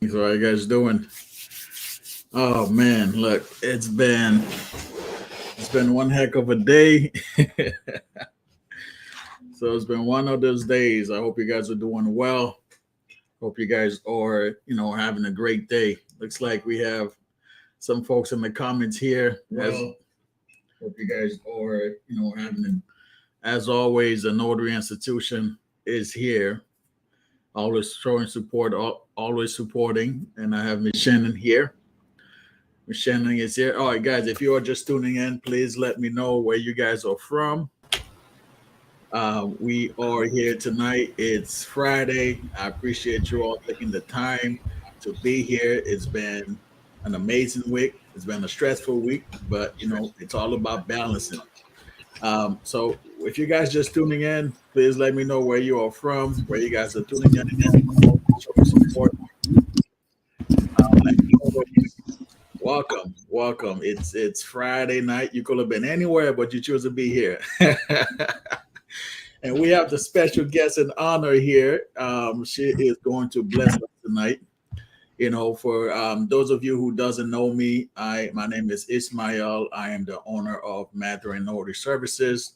So how you guys doing? Oh man, look, it's been one heck of a day. So it's been one of those days. I hope you guys are doing well. Hope you guys are, having a great day. Looks like we have some folks in the comments here. Hope you guys are, as always, the Notary Institution is here, always showing support, always supporting. And I have Miss Shannon here. Miss Shannon is here. All right, guys, if you are just tuning in, please let me know where you guys are from. We are here tonight. It's Friday. I appreciate you all taking the time to be here. It's been an amazing week. It's been a stressful week, but it's all about balancing. So if you guys just tuning in, please let me know where you are from, where you guys are tuning in and show me support. Welcome, welcome. It's Friday night. You could have been anywhere, but you choose to be here. And we have the special guest in honor here. She is going to bless us tonight. For those of you who doesn't know me, my name is Ismail. I am the owner of Notary and Notary Services.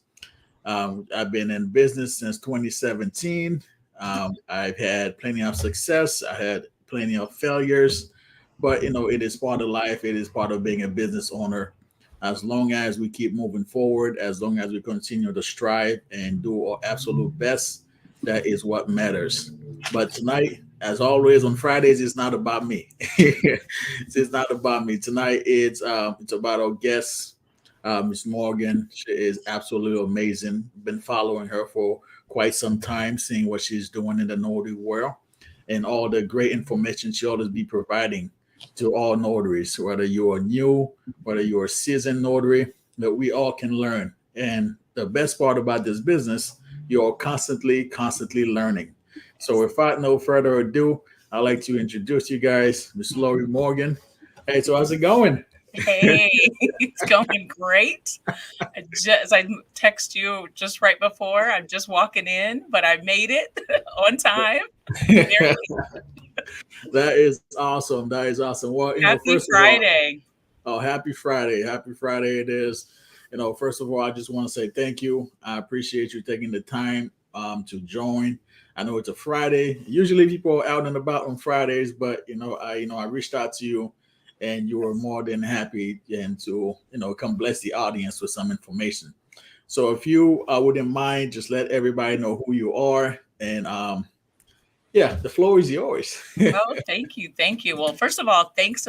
I've been in business since 2017. I've had plenty of success. I had plenty of failures, but it is part of life. It is part of being a business owner. As long as we keep moving forward, as long as we continue to strive and do our absolute best, that is what matters. But tonight, as always on Fridays, it's not about me. It's not about me tonight. It's about our guest, Miss Morgan. She is absolutely amazing. Been following her for quite some time, seeing what she's doing in the notary world and all the great information she always be providing to all notaries, whether you are new, whether you're a seasoned notary, that we all can learn. And the best part about this business, you're constantly learning. So without no further ado, I'd like to introduce you guys, Miss Lori Morgan. Hey, so how's it going? Hey, it's going great. I text you just right before. I'm just walking in, but I made it on time. That is awesome. That is awesome. Well, Happy first of all, Friday. oh, happy Friday. Happy Friday it is. First of all, I just want to say thank you. I appreciate you taking the time to join. I know it's a Friday. Usually people are out and about on Fridays, but I reached out to you and you were more than happy and to, come bless the audience with some information. So if you wouldn't mind, just let everybody know who you are. And yeah, the floor is yours. Oh, thank you. Thank you. Well, first of all, thanks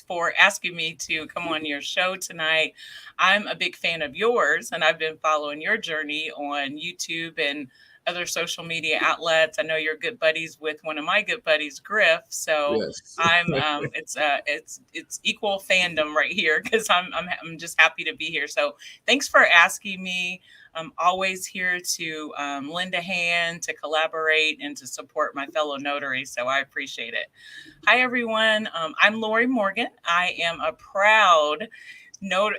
for asking me to come on your show tonight. I'm a big fan of yours and I've been following your journey on YouTube and other social media outlets. I know you're good buddies with one of my good buddies, Griff. So Yes. I'm it's equal fandom right here because I'm just happy to be here. So thanks for asking me. I'm always here to lend a hand, to collaborate, and to support my fellow notaries. So I appreciate it. Hi, everyone. I'm Lori Morgan. I am a proud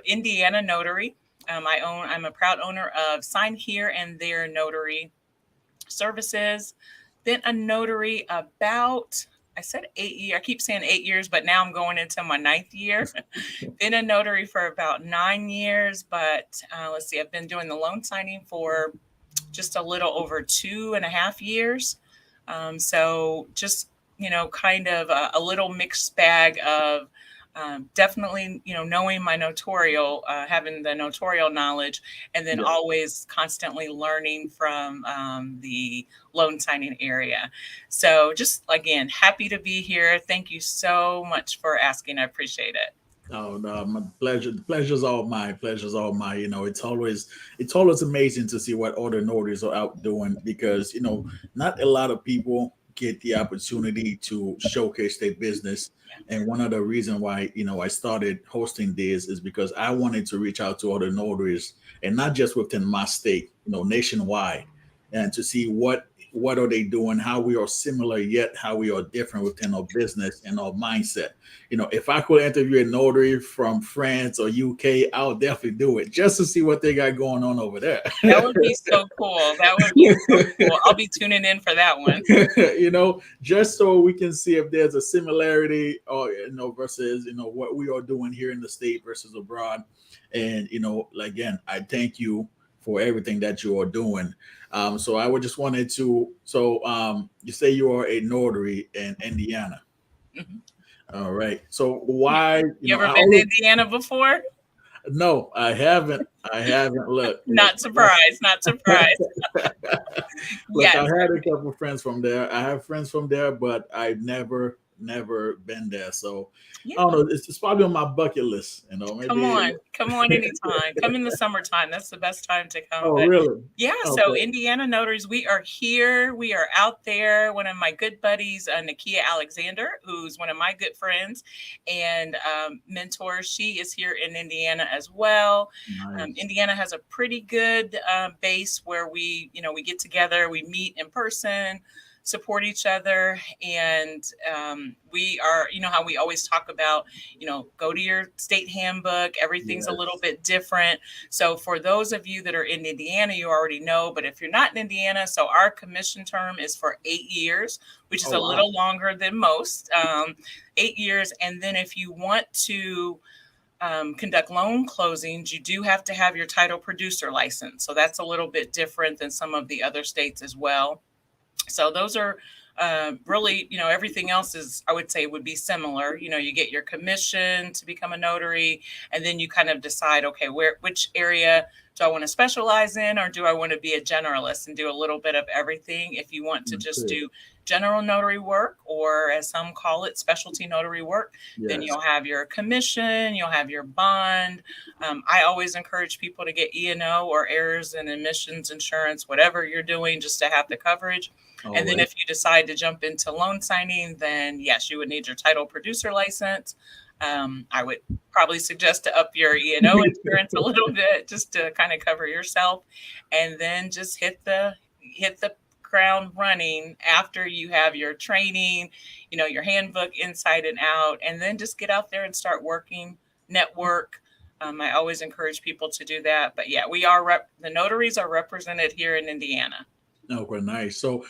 Indiana notary. I'm a proud owner of Sign Here and There Notary Services. Been a notary about, I said 8 years. I keep saying 8 years, but now I'm going into my ninth year. Been a notary for about 9 years, but let's see, I've been doing the loan signing for just a little over 2.5 years. So just, kind of a little mixed bag of definitely, knowing my notarial, having the notarial knowledge, and then Yeah. always constantly learning from the loan signing area. So just again, happy to be here. Thank you so much for asking. I appreciate it. Oh no, my pleasure. The pleasure's all mine. Pleasure's all mine. It's always amazing to see what other notaries are out doing because not a lot of people get the opportunity to showcase their business. And one of the reasons why I started hosting this is because I wanted to reach out to other notaries and not just within my state, nationwide, and to see what what are they doing, how we are similar yet how we are different within our business and our mindset. If I could interview a notary from France or UK, I'll definitely do it just to see what they got going on over there. That would be so cool. That would be so cool. I'll be tuning in for that one. Just so we can see if there's a similarity or versus what we are doing here in the state versus abroad. And again, I thank you for everything that you are doing. So I would just wanted to. So you say you are a notary in Indiana. Mhm. All right. So why? You ever been to Indiana before? No, I haven't. I haven't. Look. Not surprised. Not surprised. Look, I Yes. had a couple of friends from there. I have friends from there, but I've never been there. So Yeah. I don't know. It's probably on my bucket list. Come Maybe. on anytime. Come in the summertime. That's the best time to come. Oh, But really? yeah, so Okay. Indiana Notaries, we are here. We are out there. One of my good buddies, Nakia Alexander, who's one of my good friends and mentor, she is here in Indiana as well. Nice. Indiana has a pretty good base where we get together, we meet in person, support each other, and we are, how we always talk about, go to your state handbook. Everything's a little bit different. So for those of you that are in Indiana, you already know, but if you're not in Indiana, so our commission term is for 8 years, which is a little longer than most, 8 years. And then if you want to conduct loan closings, you do have to have your title producer license. So that's a little bit different than some of the other states as well. So those are really, everything else is, I would say, would be similar. You get your commission to become a notary, and then you kind of decide, okay, which area do I want to specialize in, or do I want to be a generalist and do a little bit of everything? If you want to just do general notary work, or as some call it, specialty notary work, then you'll have your commission, you'll have your bond. I always encourage people to get E&O or errors and omissions insurance, whatever you're doing, just to have the coverage. And then if you decide to jump into loan signing, then yes, you would need your title producer license. I would probably suggest to up your E&O insurance a little bit just to kind of cover yourself, and then just hit the ground running after you have your training, your handbook inside and out, and then just get out there and start working, network. I always encourage people to do that. But yeah, we are the notaries are represented here in Indiana. Okay, nice. So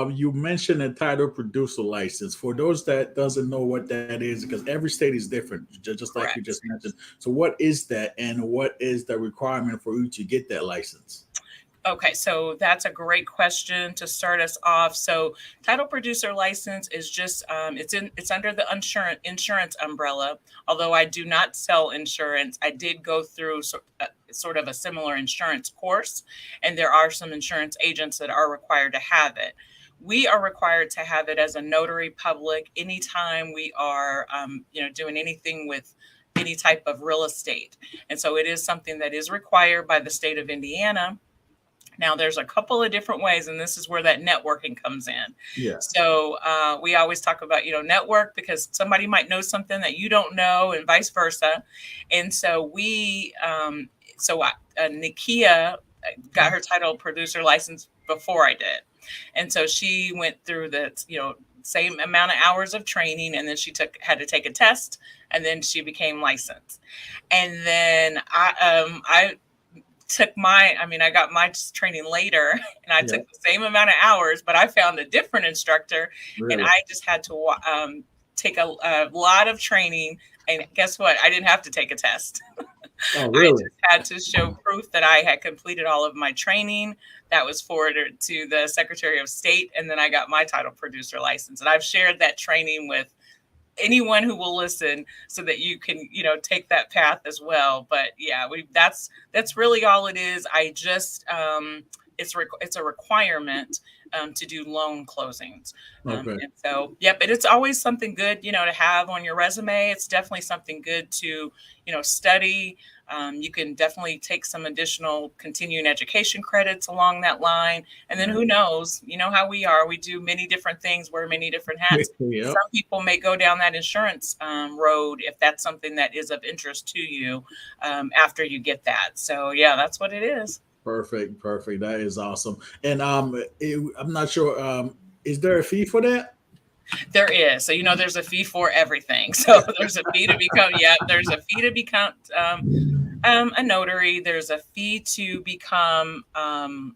you mentioned a title producer license. For those that doesn't know what that is, because every state is different, just like you just mentioned. So what is that, and what is the requirement for you to get that license? Okay, so that's a great question to start us off. So title producer license is just it's under the insurance umbrella. Although I do not sell insurance, I did go through sort of a similar insurance course, and there are some insurance agents that are required to have it. We are required to have it as a notary public anytime we are doing anything with any type of real estate. And so it is something that is required by the state of Indiana. Now, there's a couple of different ways, and this is where that networking comes in. Yeah. So we always talk about, network, because somebody might know something that you don't know, and vice versa. And so Nakia got her title producer license before I did. And so she went through the, same amount of hours of training, and then she had to take a test, and then she became licensed. And then I got my training later, and I took the same amount of hours, but I found a different instructor, and I just had to take a lot of training. And guess what? I didn't have to take a test. Oh, really? I just had to show proof that I had completed all of my training. That was forwarded to the Secretary of State, and then I got my title producer license. And I've shared that training with anyone who will listen, so that you can, take that path as well. But yeah, that's really all it is. I just, it's a requirement to do loan closings. And so, yep, it's always something good, to have on your resume. It's definitely something good to, study. You can definitely take some additional continuing education credits along that line. And then who knows, how we are. We do many different things, wear many different hats. Some people may go down that insurance road if that's something that is of interest to you after you get that. So, yeah, that's what it is. Perfect, perfect. That is awesome. And I'm not sure. Is there a fee for that? There is. So, there's a fee for everything. So there's a fee to become, yeah, there's a fee to become a notary. There's a fee to become, to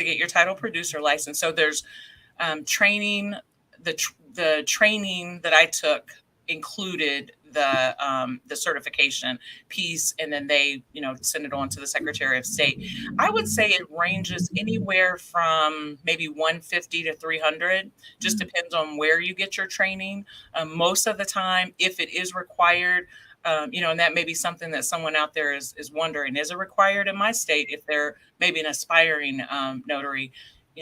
get your title producer license. So there's training. The training that I took included the certification piece, and then they send it on to the Secretary of State. I would say it ranges anywhere from maybe 150 to 300. Just depends on where you get your training. Most of the time, if it is required, and that may be something that someone out there is wondering, is it required in my state if they're maybe an aspiring notary?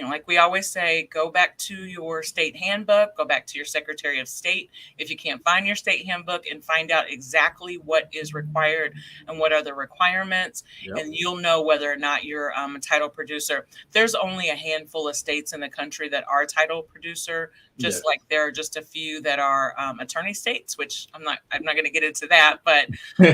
Like we always say, go back to your state handbook, go back to your Secretary of State. If you can't find your state handbook, and find out exactly what is required and what are the requirements, Yep. and you'll know whether or not you're a title producer. There's only a handful of states in the country that are title producer, just like there are just a few that are attorney states, which I'm not going to get into that, but so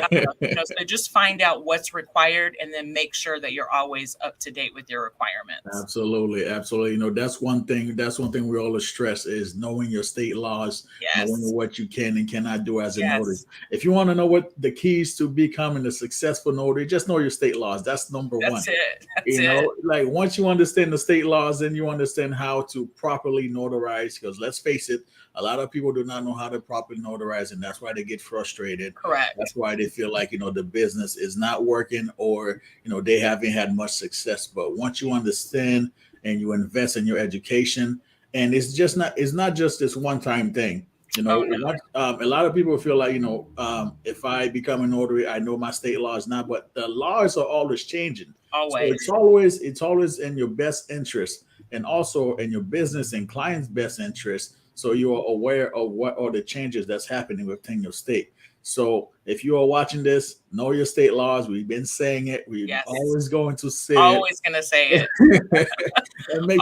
just find out what's required, and then make sure that you're always up to date with your requirements. Absolutely, absolutely. That's one thing. That's one thing we always stress is knowing your state laws, Yes. knowing what you can and cannot do as a notary. Yes. If you want to know what the keys to becoming a successful notary, just know your state laws. That's number one. That's it. That's it. Like once you understand the state laws, then you understand how to properly notarize. Because let's face it, a lot of people do not know how to properly notarize, and that's why they get frustrated. Correct. That's why they feel like the business is not working, or they haven't had much success. But once you understand and you invest in your education, and it's not just this one time thing. A lot of people feel like if I become a notary, I know my state laws now, but the laws are always changing. Always. So it's always in your best interest, and also in your business and client's best interest, so you are aware of what are the changes that's happening within your state. So if you are watching this, know your state laws. We've been saying it. We're always going to say always going to say it. And make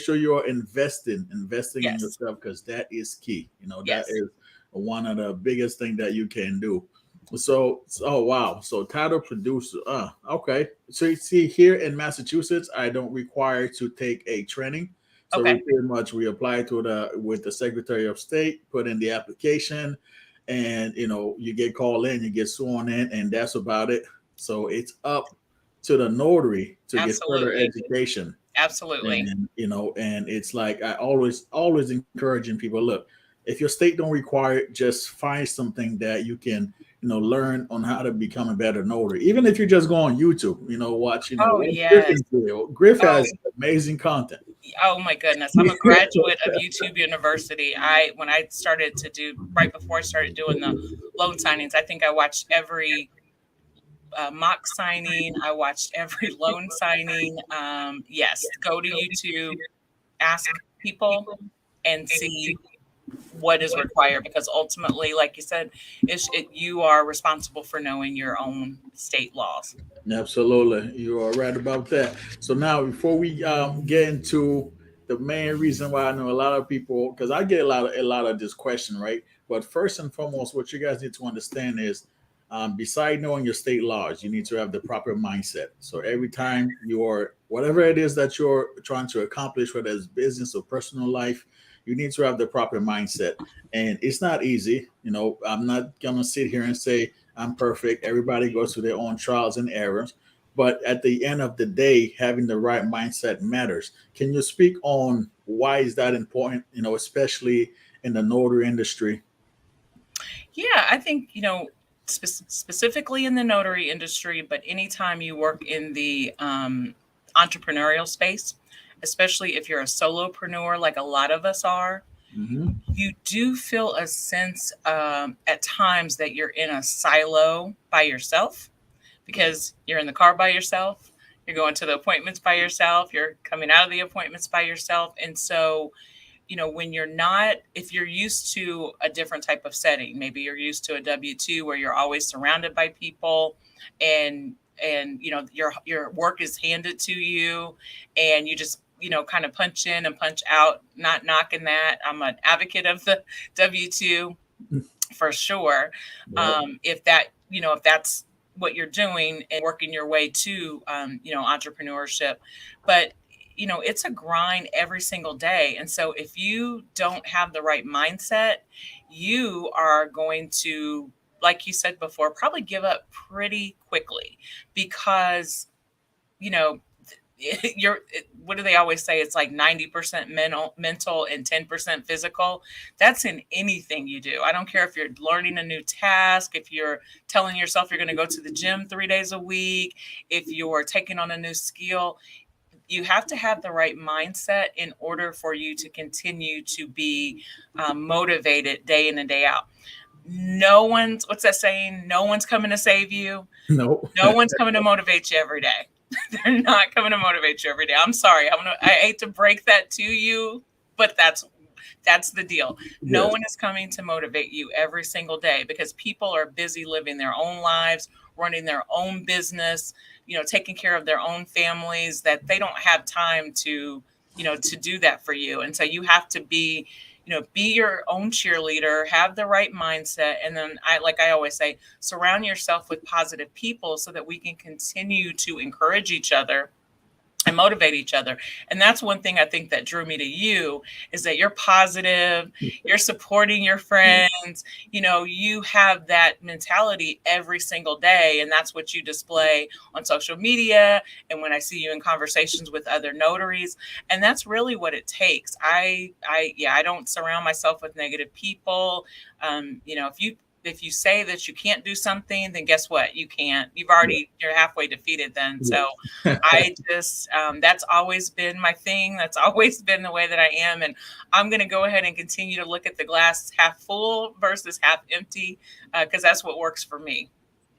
sure you are investing in yourself, because that is key. That is one of the biggest thing that you can do. So oh wow. So title producer. Okay. So you see here in Massachusetts, I don't require to take a training. So we apply to with the Secretary of State, put in the application, and you get called in, you get sworn in, and that's about it. So it's up to the notary to get further education. Absolutely. And and it's like I always encouraging people, look, if your state don't require it, just find something that you can learn on how to become a better notary. Even if you just go on YouTube, watch Griffin's video. Griff has amazing content. Oh my goodness. I'm a graduate of YouTube University. When I started to do, right before I started doing the loan signings, I think I watched every mock signing. I watched every loan signing. Yes, go to YouTube, ask people, and see what is required, because ultimately, like you said, you are responsible for knowing your own state laws. Absolutely, you are right about that. So now, before we get into the main reason why I know a lot of people, because I get a lot of this question, right? But first and foremost, what you guys need to understand is, beside knowing your state laws, you need to have the proper mindset. So every time you're whatever it is that you're trying to accomplish, whether it's business or personal life, you need to have the proper mindset. And it's not easy. I'm not gonna sit here and say I'm perfect. Everybody goes through their own trials and errors. But at the end of the day, having the right mindset matters. Can you speak on why is that important, especially in the notary industry? Yeah, I think, specifically in the notary industry, but anytime you work in the entrepreneurial space, especially if you're a solopreneur, like a lot of us are, you do feel a sense at times that you're in a silo by yourself, because you're in the car by yourself, you're going to the appointments by yourself, you're coming out of the appointments by yourself. And so, when if you're used to a different type of setting, maybe you're used to a W-2 where you're always surrounded by people, and your work is handed to you, and you just kind of punch in and punch out. Not knocking that. I'm an advocate of the W-2 for sure. If that's what you're doing and working your way to, entrepreneurship. But it's a grind every single day. And so if you don't have the right mindset, you are going to, like you said before, probably give up pretty quickly because, you know, you're what do they always say? It's like 90% mental and 10% physical. That's in anything you do. I don't care if you're learning a new task, if you're telling yourself you're going to go to the gym 3 days a week, if you're taking on a new skill. You have to have the right mindset in order for you to continue to be motivated day in and day out. No one's, what's that saying? No one's coming to save you. No. No one's coming to motivate you every day. They're not coming to motivate you every day. I'm sorry. I hate to break that to you, but that's the deal. No Yes. one is coming to motivate you every single day because people are busy living their own lives, running their own business, taking care of their own families, that they don't have time to do that for you. And so you have to be your own cheerleader, have the right mindset. And then like I always say, surround yourself with positive people so that we can continue to encourage each other and motivate each other. And that's one thing I think that drew me to you, is that you're positive, you're supporting your friends, you have that mentality every single day. And that's what you display on social media. And when I see you in conversations with other notaries, and that's really what it takes. I don't surround myself with negative people. If you say that you can't do something, then guess what? You can't. You're halfway defeated then. So Yes. I just, that's always been my thing. That's always been the way that I am. And I'm going to go ahead and continue to look at the glass half full versus half empty, because that's what works for me.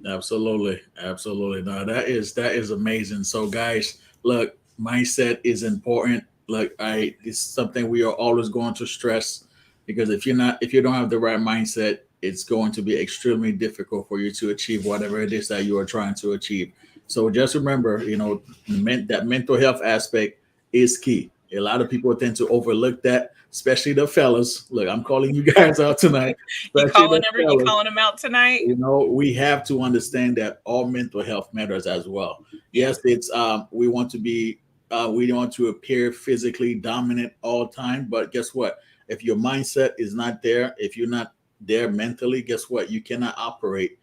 Absolutely, absolutely. No, that is amazing. So, guys, look, mindset is important. Look, it's something we are always going to stress, because if you don't have the right mindset, it's going to be extremely difficult for you to achieve whatever it is that you are trying to achieve. So, just remember, that mental health aspect is key. A lot of people tend to overlook that, especially the fellas. Look, I'm calling you guys out tonight, especially the You fellas. calling them out tonight? We have to understand that all mental health matters as well. Yes. Yes, it's we want to appear physically dominant all the time, but guess what? If your mindset is not there, if you're not there mentally, guess what? You cannot operate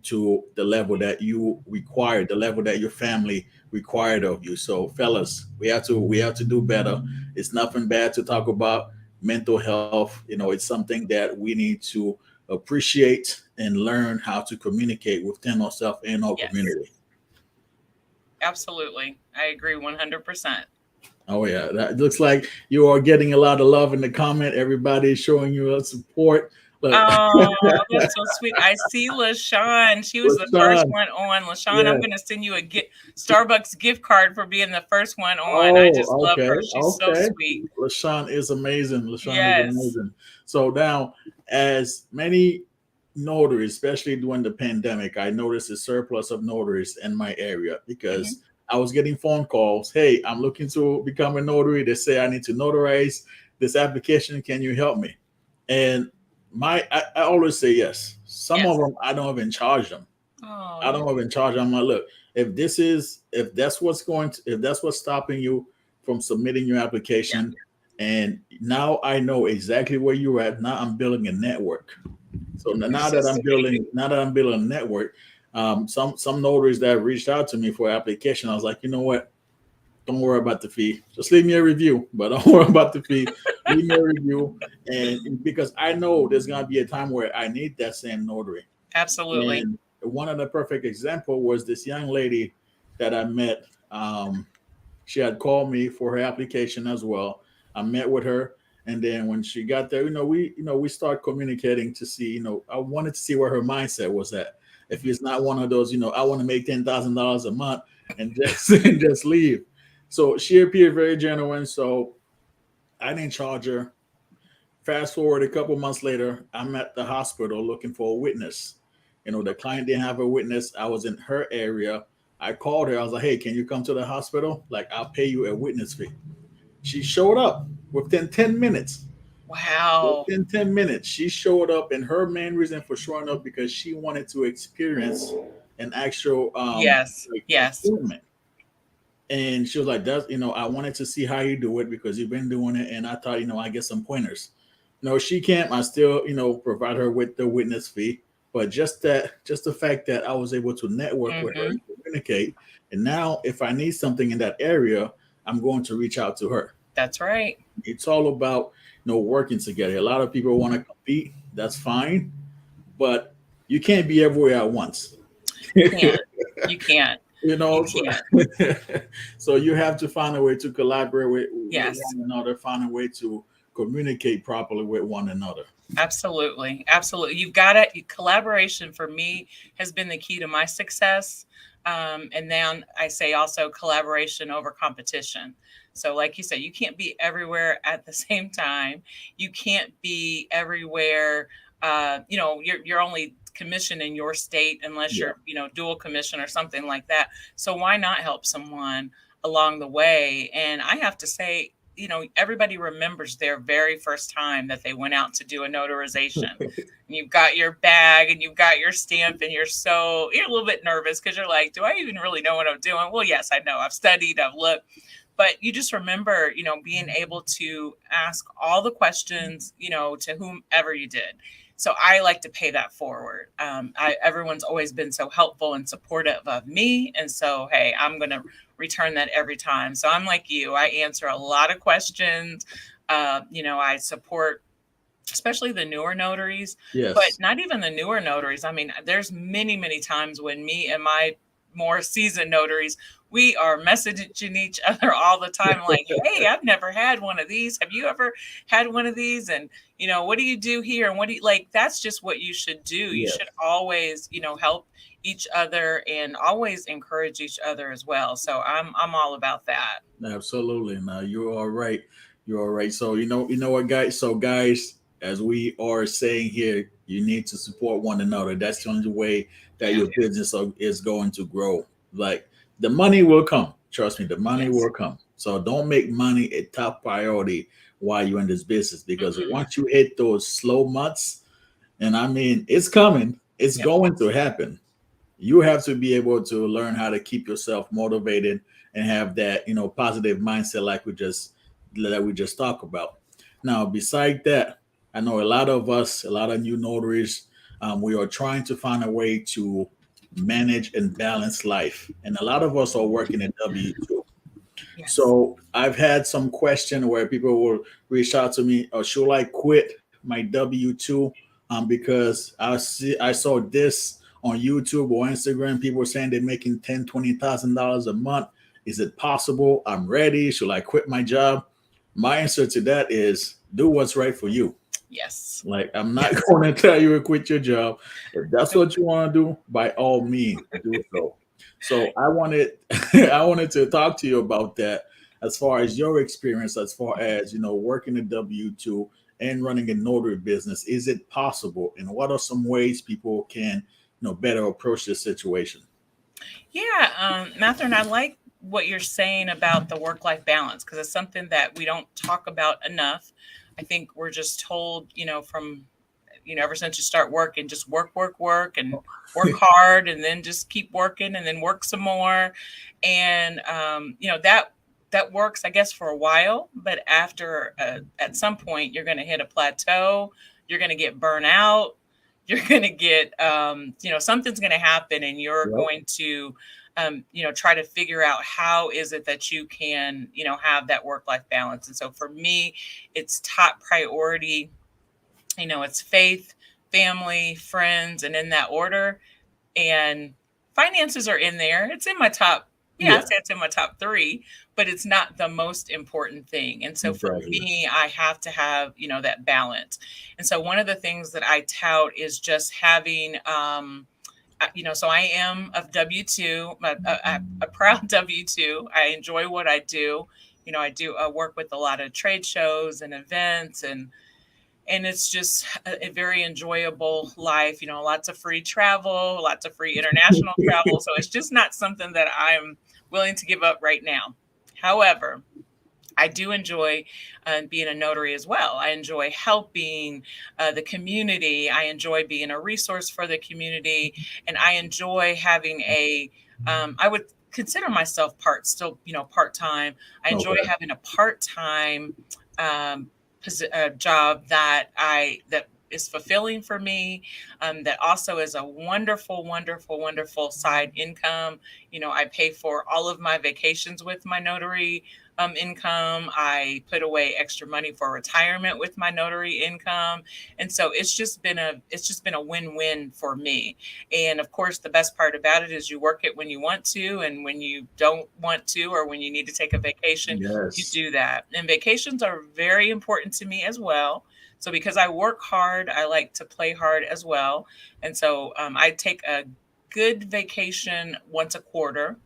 to the level that you require, the level that your family required of you. So, fellas, we have to do better. It's nothing bad to talk about mental health. It's something that we need to appreciate and learn how to communicate within ourselves and our Yes, community. absolutely. I agree 100%. Oh yeah, that looks like you are getting a lot of love in the comment. Everybody is showing you a support. Look, Oh, that's so sweet. I see LaShawn. She was the first LaShawn, one on. LaShawn, I'm yeah. going to send you a Starbucks gift card for being the first one on. I just Oh, love okay, her. She's so okay. sweet. LaShawn is amazing. LaShawn is Yes. amazing. So now, as many notaries, especially during the pandemic, I noticed a surplus of notaries in my area Mhm. because I was getting phone calls. Hey, I'm looking to become a notary. They say I need to notarize this application. Can you help me? And I always say yes. Some of Yes. them I don't even charge them. Oh, I don't even charge them. I'm like, look, if that's what's stopping you from submitting your yeah. application, and now I know exactly where you're at. Now I'm building a network. So You're now so that I'm sweet. building a network, some notaries that reached out to me for application, I was like, you know what? Don't worry about the fee. Just leave me a review, but don't worry about the fee. Leave me a review, and because I know there's gonna be a time where I need that same notary. Absolutely. And one of the perfect example was this young lady that I met. She had called me for her application as well. I met with her, and then when she got there, we start communicating to see. I wanted to see where her mindset was at. If it's not one of those, I want to make $10,000 a month and just and just leave. So she appeared very genuine. So I didn't charge her. Fast forward a couple months later, I'm at the hospital looking for a witness. The client didn't have a witness. I was in her area. I called her. I was like, hey, can you come to the hospital? Like, I'll pay you a witness fee. She showed up within 10 minutes. Wow. Within 10 minutes, she showed up. And her main reason for showing up because she wanted to experience an actual Yes. like Yes. appointment. And she was like, "Does I wanted to see how you do it because you've been doing it, and I thought I get some pointers." No, she can't. I still provide her with the witness fee, but just the fact that I was able to network with her Hmm. and communicate, and now if I need something in that area, I'm going to reach out to her. That's right. It's all about working together. A lot of people want to compete. That's fine, but you can't be everywhere at once. Can't. You can't. You So, can't. so you have to find a way to collaborate with Yes. one another, find a way to communicate properly with one another. Absolutely. Absolutely. You've got it. Collaboration for me has been the key to my success. And then I say also collaboration over competition. So, like you said, you can't be everywhere at the same time. You can't be everywhere. You're only commissioned in your state unless Yeah. you're, dual commission or something like that. So, why not help someone along the way? And I have to say, everybody remembers their very first time that they went out to do a notarization. And you've got your bag and you've got your stamp, and you're a little bit nervous because you're like, do I even really know what I'm doing? Well, yes, I know. I've studied, I've looked. But you just remember, being able to ask all the questions, to whomever you did. So I like to pay that forward. Everyone's always been so helpful and supportive of me. And so, hey, I'm going to return that every time. So I'm like you, I answer a lot of questions. I support especially the newer notaries, but Yes. not even the newer notaries. I mean, there's many, many times when me and my more seasoned notaries, we are messaging each other all the time, like, hey, I've never had one of these. Have you ever had one of these? And, what do you do here? And what do you like? That's just what you should do. You Yes. should always, help each other and always encourage each other as well. So I'm all about that. Absolutely. Now you're all right. You're all right. So you know what, guys. So guys, as we are saying here, you need to support one another. That's the only way that Yeah. your business is going to grow. Like the money will come. Trust me, the money Yes. will come. So don't make money a top priority while you're in this business because Mm-mm. once you hit those slow months, and I mean it's coming, it's Yep. going to happen. You have to be able to learn how to keep yourself motivated and have that positive mindset like we just talked about. Now beside that, I know a lot of us, a lot of new notaries, we are trying to find a way to manage and balance life, and a lot of us are working at W2. Yes. So I've had some question where people will reach out to me, or should I quit my W-2 because I saw this on YouTube or Instagram. People saying they're making $10,000, $20,000 a month. Is it possible? I'm ready. Should I quit my job? My answer to that is do what's right for you. Yes. Like I'm not Yes. going to tell you to quit your job. If that's Nope. what you want to do, by all means, do so. So I wanted I wanted to talk to you about that as far as your experience, as far as working a W-2 and running a notary business. Is it possible, and what are some ways people can better approach this situation? Yeah, Matthew, I like what you're saying about the work-life balance because it's something that we don't talk about enough. I think we're just told, from ever since you start working, just work, work, work, and work hard, and then just keep working, and then work some more, and that works, I guess, for a while, but after at some point, you're going to hit a plateau. You're going to get burnt out. You're going to get, something's going to happen, and you're Yep. going to, try to figure out how is it that you can, have that work-life balance. And so for me, it's top priority. It's faith, family, friends, and in that order. And finances are in there. It's in my top. Yeah, I'd Yeah, say it's in my top three, but it's not the most important thing. And so for exactly. me, I have to have, that balance. And so one of the things that I tout is just having, so I am of W-2, a proud W-2. I enjoy what I do. I do work with a lot of trade shows and events, and it's just a very enjoyable life. Lots of free travel, lots of free international travel. So it's just not something that I'm willing to give up right now. However, I do enjoy being a notary as well. I enjoy helping the community. I enjoy being a resource for the community, and I enjoy having I would consider myself still, part time. I enjoy Okay. having a part time um, job that is fulfilling for me. That also is a wonderful, wonderful, wonderful side income. I pay for all of my vacations with my notary income. I put away extra money for retirement with my notary income, and so it's just been a win-win for me. And of course, the best part about it is you work it when you want to, and when you don't want to, or when you need to take a vacation, you Yes. do that. And vacations are very important to me as well. So because I work hard, I like to play hard as well. And so I take a good vacation once a quarter.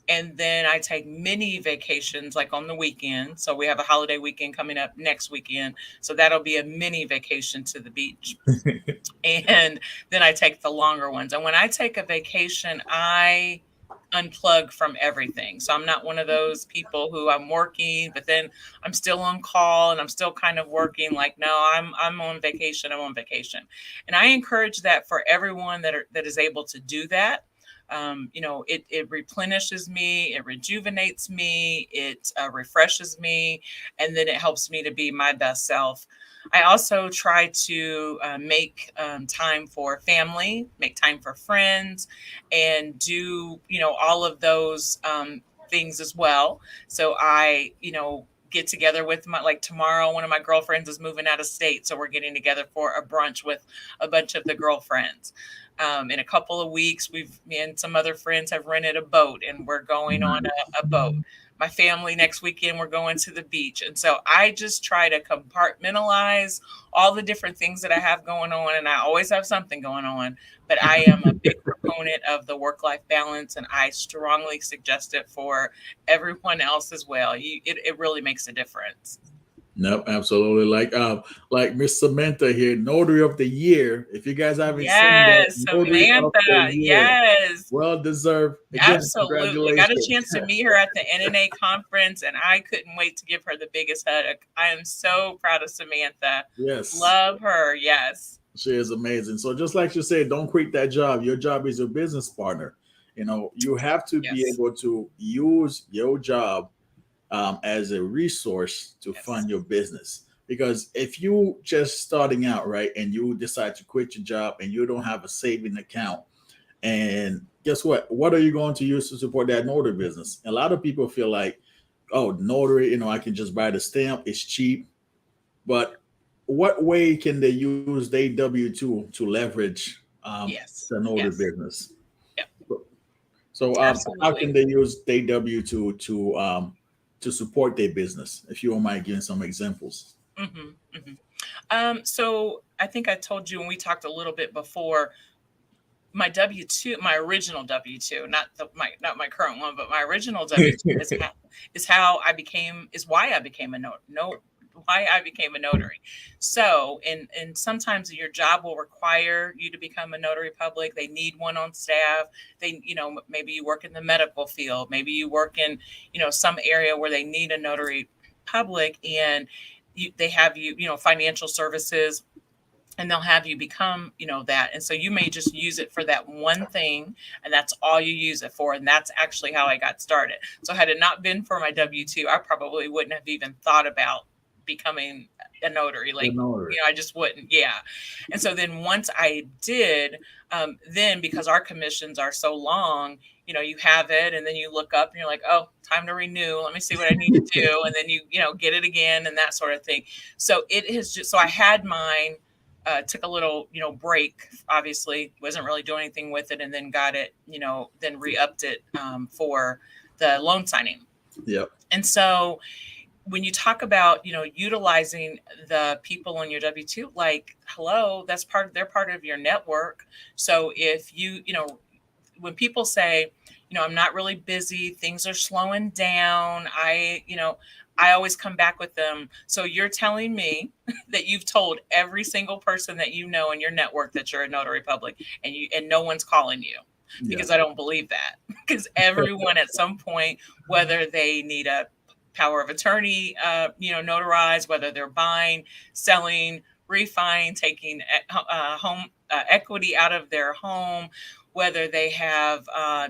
And then I take mini vacations like on the weekend. So we have a holiday weekend coming up next weekend. So that'll be a mini vacation to the beach. And then I take the longer ones. And when I take a vacation, I unplug from everything. So I'm not one of those people who I'm working, but then I'm still on call and I'm still kind of working. Like, no, I'm on vacation. I'm on vacation, and I encourage that for everyone that is able to do that. It replenishes me, it rejuvenates me, it refreshes me, and then it helps me to be my best self. I also try to make time for family, make time for friends, and do all of those things as well. So I get together with like tomorrow, one of my girlfriends is moving out of state, so we're getting together for a brunch with a bunch of the girlfriends. In a couple of weeks, me and some other friends have rented a boat, and we're going on a boat. My family next weekend, we're going to the beach. And so I just try to compartmentalize all the different things that I have going on. And I always have something going on, but I am a big proponent of the work-life balance, and I strongly suggest it for everyone else as well. It really makes a difference. Nope, absolutely. Like Miss Samantha here, Notary of the Year. If you guys haven't seen that, Yes, Notary of the Samantha. Year. Yes. Well deserved. Again, Absolutely. Got a congratulations. chance to meet her at the NNA conference, and I couldn't wait to give her the biggest hug. I am so proud of Samantha. Yes, Love her. Yes. she is amazing. So just like you said, don't quit that job. Your job is your business partner. You have to be Yes. able to use your job as a resource to Yes. fund your business. Because if you just starting out, right, and you decide to quit your job and you don't have a saving account, and guess what? What are you going to use to support that notary business? A lot of people feel like, oh, notary, I can just buy the stamp, it's cheap. But what way can they use their W-2 to leverage Yes. the notary Yes. business? Yep. So, how can Absolutely. they use their W-2 to support their business? If you don't mind giving some examples. hmm hmm So I think I told you when we talked a little bit before, my W two, my original W two, not my current one, but my original W two is why I became a why I became a notary. So, and sometimes your job will require you to become a notary public. They need one on staff. Maybe you work in the medical field, maybe you work in some area where they need a notary public, and they have financial services, and they'll have you become that. And so you may just use it for that one thing, and that's all you use it for. And that's actually how I got started. So had it not been for my W-2, I probably wouldn't have even thought about becoming a notary. The Like, notary. I just wouldn't. Yeah. And so then once I did, then because our commissions are so long, you have it, and then you look up and you're like, oh, time to renew, let me see what I need to do, and then you get it again, and that sort of thing. So it has just, so I had mine, took a little, break, obviously, wasn't really doing anything with it, and then got it, then re-upped it for the loan signing. Yep. And so when you talk about, utilizing the people on your W-2, like, hello, they're part of your network. So if when people say, I'm not really busy, things are slowing down, I always come back with them. So you're telling me that you've told every single person that you know in your network that you're a notary public, and no one's calling you? Yeah. Because I don't believe that. Because everyone at some point, whether they need a power of attorney, notarized, whether they're buying, selling, refining, taking home equity out of their home, whether they have, I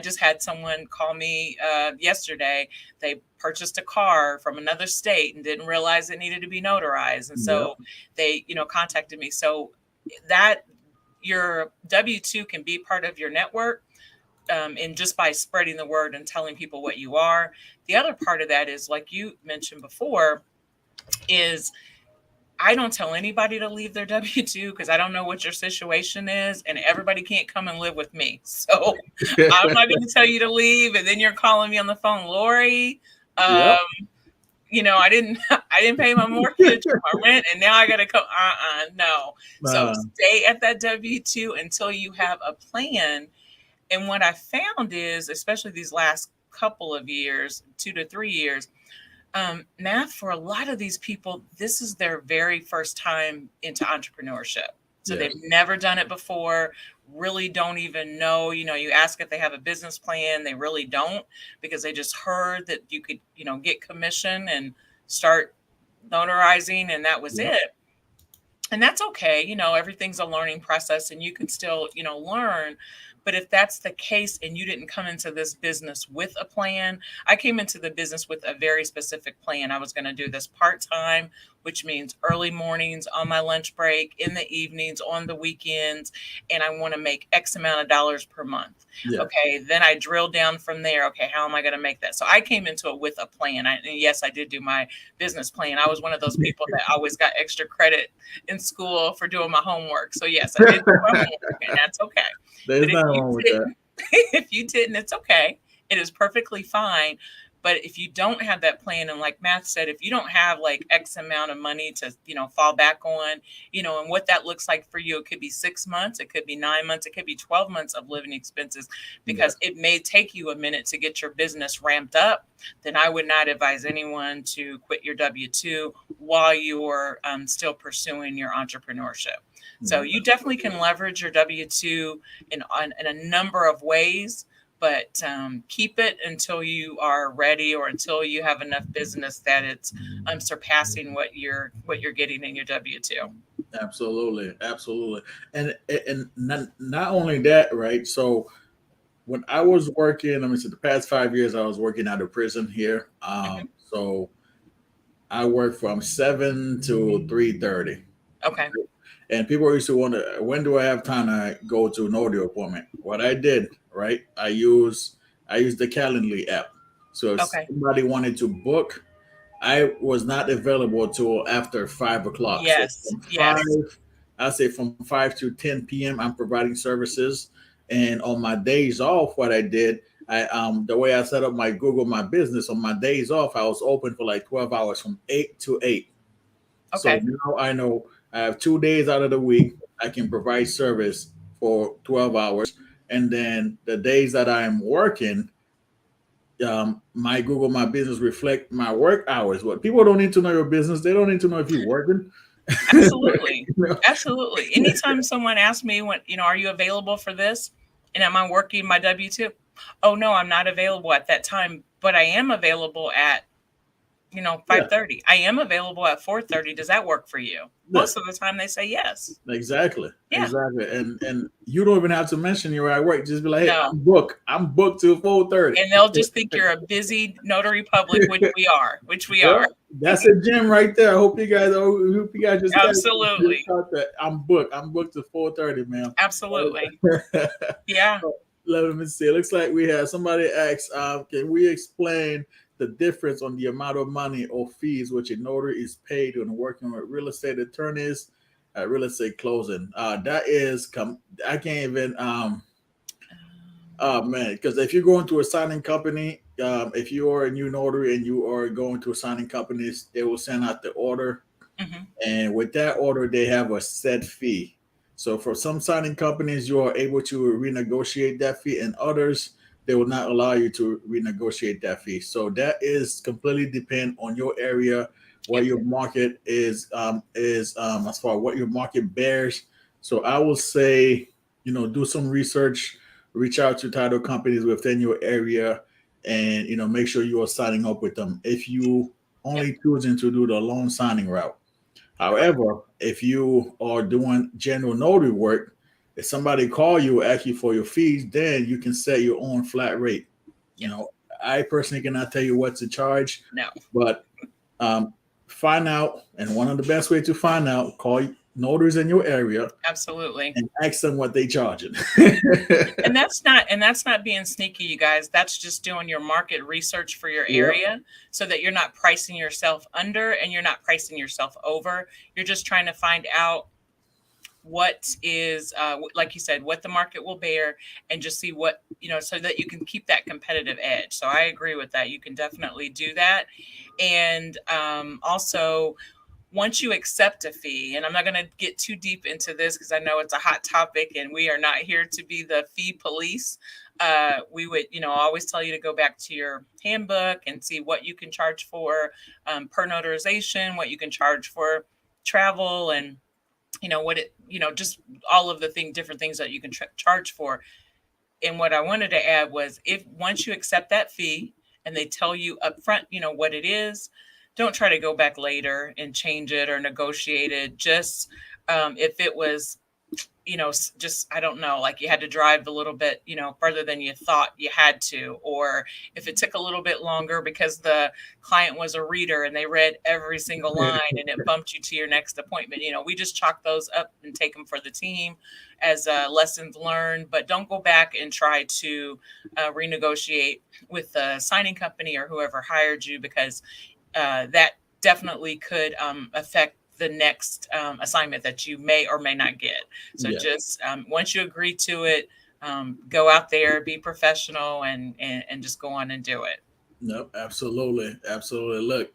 just had someone call me yesterday. They purchased a car from another state and didn't realize it needed to be notarized. And Yeah. so they, contacted me. So that your W-2 can be part of your network. And just by spreading the word and telling people what you are. The other part of that is, like you mentioned before, is I don't tell anybody to leave their W-2 because I don't know what your situation is, and everybody can't come and live with me. So I'm not going to tell you to leave, and then you're calling me on the phone, Lori. Yep. I didn't pay my mortgage or my rent, and now I got to come. No. So stay at that W-2 until you have a plan. And what I found is, especially these last couple of years, 2 to 3 years, math for a lot of these people, this is their very first time into entrepreneurship. So they've never done it before, really don't even know, you ask if they have a business plan, they really don't, because they just heard that you could, get commission and start notarizing, and that was it. And that's okay. Everything's a learning process, and you can still, learn. But if that's the case and you didn't come into this business with a plan, I came into the business with a very specific plan. I was going to do this part-time, which means early mornings, on my lunch break, in the evenings, on the weekends, and I want to make X amount of dollars per month. Yeah. Okay, then I drilled down from there. Okay, how am I going to make that? So I came into it with a plan. And yes, I did do my business plan. I was one of those people that always got extra credit in school for doing my homework. So yes, I did do my homework, and that's okay. There's nothing wrong with that. If you didn't, it's okay. It is perfectly fine. But if you don't have that plan, and like Matt said, if you don't have like X amount of money to, fall back on, and what that looks like for you, it could be 6 months, it could be 9 months, it could be 12 months of living expenses, because it may take you a minute to get your business ramped up. Then I would not advise anyone to quit your W-2 while you're still pursuing your entrepreneurship. So you definitely can leverage your W-2 in a number of ways, but keep it until you are ready, or until you have enough business that it's surpassing what you're getting in your W-2. Absolutely, and not only that, right? So when I was working, the past 5 years I was working out of prison here. So I worked from 7 to 3:30. Okay. And people used to wonder, when do I have time to go to a notary appointment? What I did, right? I used the Calendly app. So if somebody wanted to book, I was not available till after 5 o'clock. Yes. So I say from 5 to 10 p.m. I'm providing services. And on my days off, what I did, the way I set up my Google My Business, on my days off, I was open for like 12 hours from 8 to 8. Okay. So now I know I have 2 days out of the week I can provide service for 12 hours. And then the days that I'm working, my Google My Business reflect my work hours. What people don't need to know your business. They don't need to know if you're working. Absolutely. Absolutely. Anytime someone asks me, are you available for this? And am I working my W-2? Oh, no, I'm not available at that time, but I am available at 5:30. I am available at 4:30. Does that work for you? Most of the time they say yes. Exactly. Yeah. Exactly. And you don't even have to mention you're at work. Just be like, hey, I'm booked till 4:30. And they'll just think you're a busy notary public, which we are. That's a gem right there. I hope you guys just absolutely that. I'm booked till 4:30, man. Absolutely. Yeah. Let me see. It looks like we have somebody asked, can we explain the difference on the amount of money or fees which a notary is paid when working with real estate attorneys at real estate closing? That is, I can't even, man, because if you're going to a signing company, if you are a new notary and you are going to a signing company, they will send out the order. And with that order, they have a set fee. So for some signing companies, you are able to renegotiate that fee, and others, they will not allow you to renegotiate that fee. So that is completely depend on your area, what your market is as far as what your market bears. So I will say, do some research, reach out to title companies within your area, and make sure you are signing up with them if you only choosing to do the loan signing route. Correct. However, if you are doing general notary work, if somebody call you ask you for your fees, then you can set your own flat rate. you Yes. know I personally cannot tell you what to charge, No. but um, find out, and one of the best way to find out, call notaries in your area Absolutely. and ask them what they charging. And that's not being sneaky, you guys. That's just doing your market research for your Yep. area so that you're not pricing yourself under and you're not pricing yourself over. You're just trying to find out what is like you said, what the market will bear, and just see what, so that you can keep that competitive edge. So I agree with that. You can definitely do that. And also, once you accept a fee, and I'm not going to get too deep into this because I know it's a hot topic and we are not here to be the fee police. We would, always tell you to go back to your handbook and see what you can charge for per notarization, what you can charge for travel, and what it, just all of the different things that you can charge for. And what I wanted to add was, if once you accept that fee and they tell you up front, what it is, don't try to go back later and change it or negotiate it. Just if it was, just, I don't know, like you had to drive a little bit, further than you thought you had to, or if it took a little bit longer because the client was a reader and they read every single line and it bumped you to your next appointment. We just chalk those up and take them for the team as lessons learned, but don't go back and try to renegotiate with the signing company or whoever hired you, because that definitely could affect the next assignment that you may or may not get. So Yeah. just once you agree to it, go out there, be professional, and just go on and do it. No, absolutely, absolutely. Look,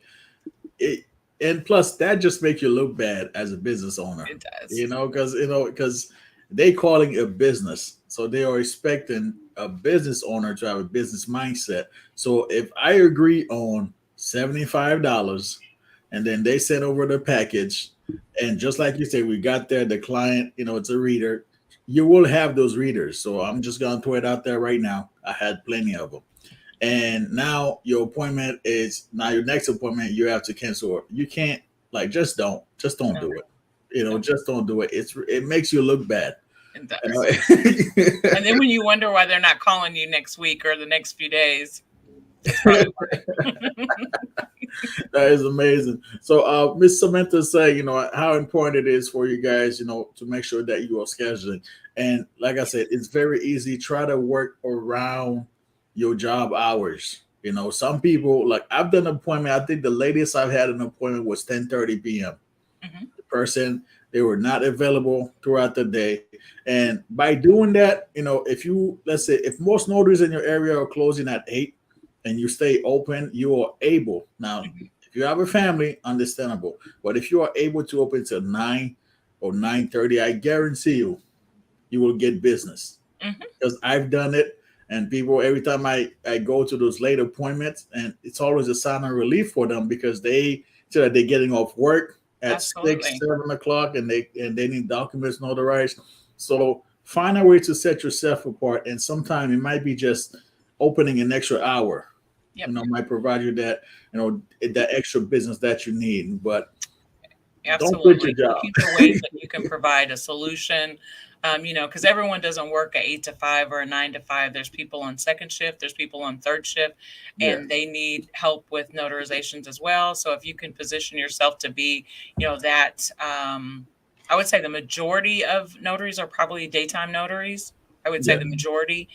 it, and plus that just makes you look bad as a business owner. It does. Because they calling a business, so they are expecting a business owner to have a business mindset. So if I agree on $75, and then they send over the package, and just like you say, we got there, the client, it's a reader. You will have those readers. So I'm just gonna throw it out there right now. I had plenty of them. And now your appointment is now your next appointment you have to cancel. You can't, like, just don't No, do it. no, Just don't do it. It makes you look bad. it You does. know? And then when you wonder why they're not calling you next week or the next few days, that's probably why. That is amazing. So Miss Samantha say, how important it is for you guys, to make sure that you are scheduling. And like I said, it's very easy. Try to work around your job hours. Some people, like, I've done an appointment. I think the latest I've had an appointment was 10:30 p.m. Mhm. The person, they were not available throughout the day. And by doing that, if you, let's say, if most notaries in your area are closing at 8 and you stay open, you are able. Now, Mhm. if you have a family, understandable. But if you are able to open till 9 or 9:30, I guarantee you will get business, Mhm. because I've done it. And people, every time I go to those late appointments, and it's always a sign of relief for them, because they say that they're getting off work at 6, Absolutely. 7 o'clock, and they need documents notarized. So find a way to set yourself apart. And sometimes it might be just opening an extra hour, Yep. might provide you that extra business that you need. But don't quit your Absolutely. job. Looking for ways that you can provide a solution, because everyone doesn't work a 8 to 5 or a 9 to 5. There's people on second shift, there's people on third shift, Yeah. and they need help with notarizations as well. So if you can position yourself to be, that, I would say the majority of notaries are probably daytime notaries. I would say Yeah. the majority,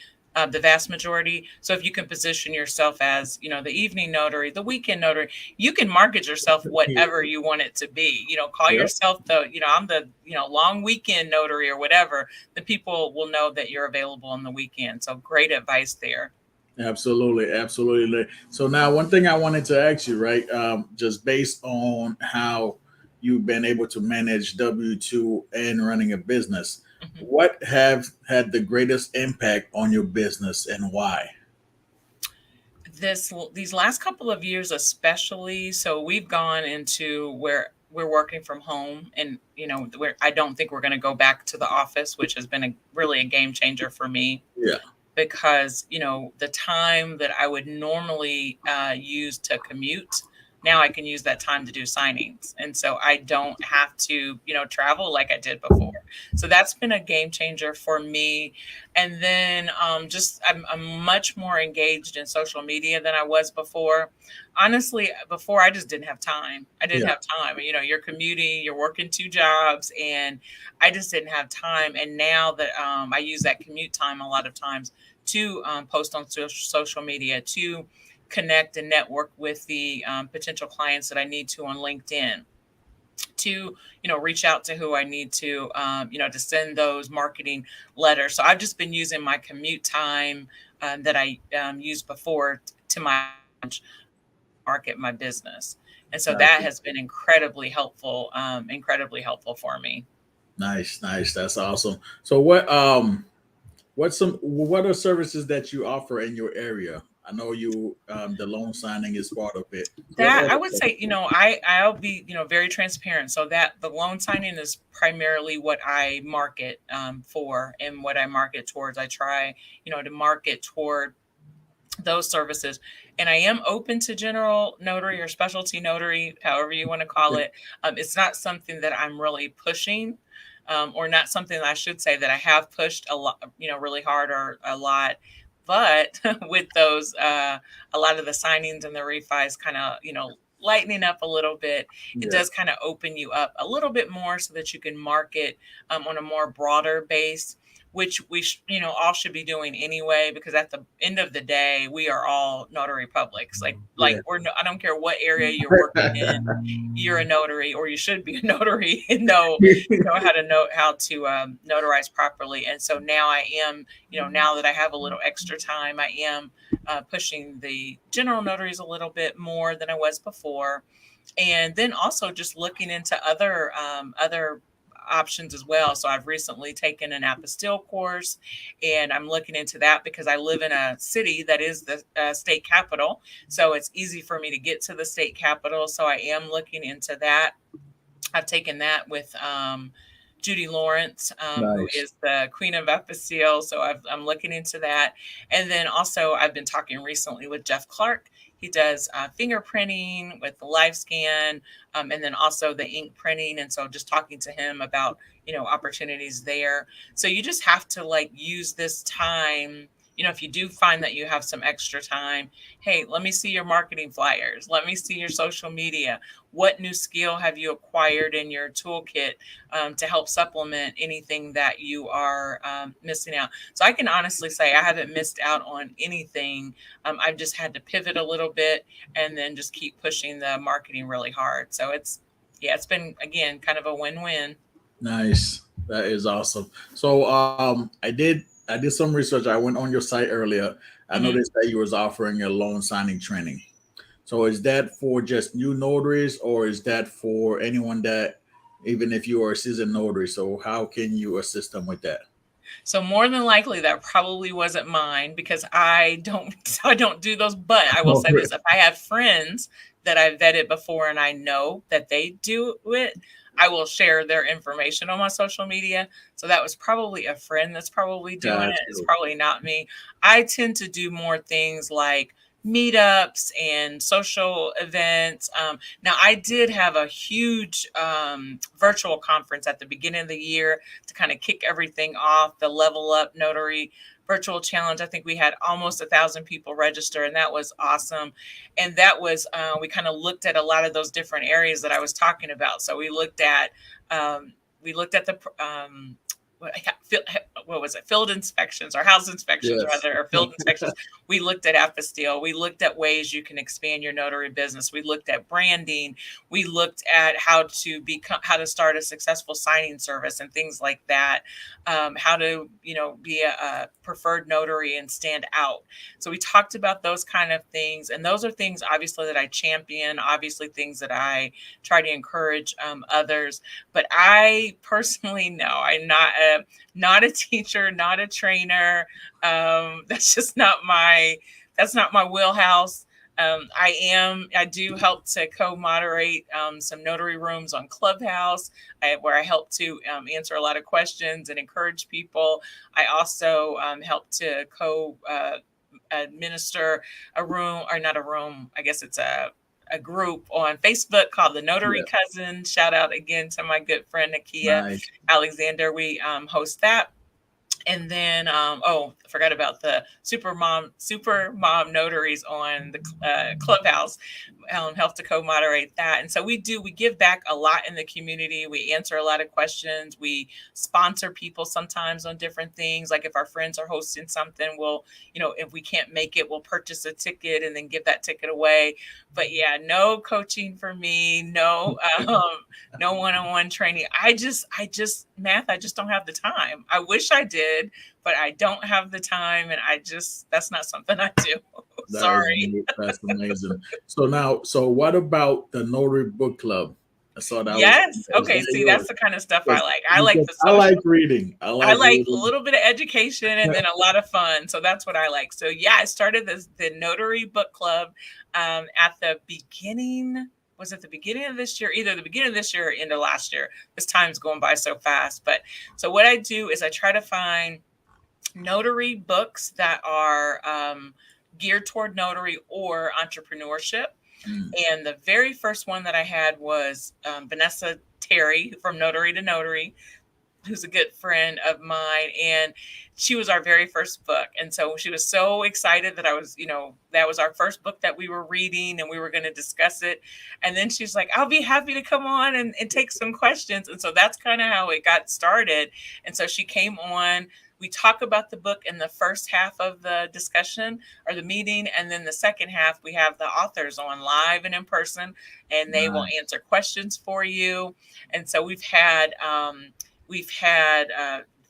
the vast majority. So if you can position yourself as, the evening notary, the weekend notary, you can market yourself Yeah. whatever you want it to be. Call Yep. yourself I'm the, long weekend notary or whatever. The people will know that you're available on the weekend. So great advice there. Absolutely, absolutely. So now, one thing I wanted to ask you, right? Just based on how you've been able to manage W-2 and running a business, Mhm. what have had the greatest impact on your business, and why? These last couple of years, especially, so we've gone into where we're working from home, and where I don't think we're going to go back to the office, which has been really a game changer for me. Yeah. because, the time that I would normally use to commute, now I can use that time to do signings. And so I don't have to, travel like I did before. So that's been a game changer for me. And then just I'm much more engaged in social media than I was before. Honestly, before I just didn't have time. I didn't Yeah. have time. You're commuting, you're working two jobs, and I just didn't have time. And now that I use that commute time a lot of times to post on social media, to connect and network with the potential clients that I need to on LinkedIn, to reach out to who I need to send those marketing letters. So I've just been using my commute time that I used before to my advantage to market my business, and so that has been incredibly helpful for me. Nice, nice. That's awesome. So what are services that you offer in your area? I know you the loan signing is part of it. What That other I would say, services? I'll be, very transparent. So that the loan signing is primarily what I market for, and what I market towards. I try, to market toward those services. And I am open to general notary or specialty notary, however you want to call it. It's not something that I'm really pushing, or not something that I should say that I have pushed a lot, really hard or a lot. But with those, a lot of the signings and the refis kind of, lightening up a little bit, it Yeah. does kind of open you up a little bit more so that you can market on a more broader base, which all should be doing anyway, because at the end of the day we are all notary publics. Like Yeah. we're no, I don't care what area you're working in, you're a notary, or you should be a notary, and know how to notarize properly. And so now I am, now that I have a little extra time, I am pushing the general notaries a little bit more than I was before. And then also just looking into other options as well. So I've recently taken an apostille course, and I'm looking into that because I live in a city that is the state capital. So it's easy for me to get to the state capital. So I am looking into that. I've taken that with Judy Lawrence, who Nice. is the Queen of Apostille. So I'm looking into that. And then also, I've been talking recently with Jeff Clark. He does fingerprinting with the live scan, and then also the ink printing. And so just talking to him about, opportunities there. So you just have to like use this time. If you do find that you have some extra time, hey, let me see your marketing flyers. Let me see your social media. What new skill have you acquired in your toolkit to help supplement anything that you are missing out? So I can honestly say I haven't missed out on anything. I've just had to pivot a little bit and then just keep pushing the marketing really hard. So it's been, again, kind of a win-win. Nice. That is awesome. So I did some research. I went on your site earlier. I Mhm. noticed that you was offering a loan signing training. So is that for just new notaries, or is that for anyone that, even if you are a seasoned notary? So how can you assist them with that? So more than likely that probably wasn't mine, because I don't I don't do those. But I will Oh, say great. this: if I have friends that I've vetted before and I know that they do it, I will share their information on my social media. So that was probably a friend that's probably doing Got it. It's you. probably not me. I tend to do more things like meetups and social events. Now, I did have a huge virtual conference at the beginning of the year to kind of kick everything off, the Level Up Notary virtual challenge. I think we had almost 1,000 people register, and that was awesome. And that was we kind of looked at a lot of those different areas that I was talking about. So we looked at the what what was it? Field inspections, or house inspections Yes. rather, or field inspections. We looked at apostille. We looked at ways you can expand your notary business. We looked at branding. We looked at how to start a successful signing service and things like that. How to be a preferred notary and stand out. So we talked about those kind of things, and those are things obviously that I champion. Obviously, things that I try to encourage others. But I personally, no, I'm not a teacher, not a trainer. That's just not my wheelhouse. I do help to co-moderate some notary rooms on Clubhouse, where I help to answer a lot of questions and encourage people. I also help to administer a room, or not a room, I guess it's a group on Facebook called the Notary Yeah. Cousins. Shout out again to my good friend Nakia Nice. Alexander. We host that. And then, I forgot about the super mom notaries on the Clubhouse. Help to co-moderate that. And so we give back a lot in the community. We answer a lot of questions. We sponsor people sometimes on different things. Like if our friends are hosting something, we'll, if we can't make it, we'll purchase a ticket and then give that ticket away. But yeah, no coaching for me, no, no one-on-one training. I just math, I just don't have the time. I wish I did, but I don't have the time, and that's not something I do. Sorry. That's amazing. So what about the Notary Book Club? I saw that Yes. is Okay. that See, that's yours? the kind of stuff I Because like. I like the I social. like reading. I like a little bit of education and then a lot of fun. So that's what I like. So yeah, I started the Notary Book Club at the beginning. Was it the beginning of this year? Either the beginning of this year or end of last year. This time's going by so fast. But so what I do is I try to find notary books that are geared toward notary or entrepreneurship. And the very first one that I had was Vanessa Terry from Notary to Notary, who's a good friend of mine, and she was our very first book. And so she was so excited that that was our first book that we were reading and we were going to discuss it. And then she's like, I'll be happy to come on and take some questions. And so that's kind of how it got started. And so she came on. We talk about the book in the first half of the discussion or the meeting. And then the second half, we have the authors on live and in person, and they will answer questions for you. And so we've had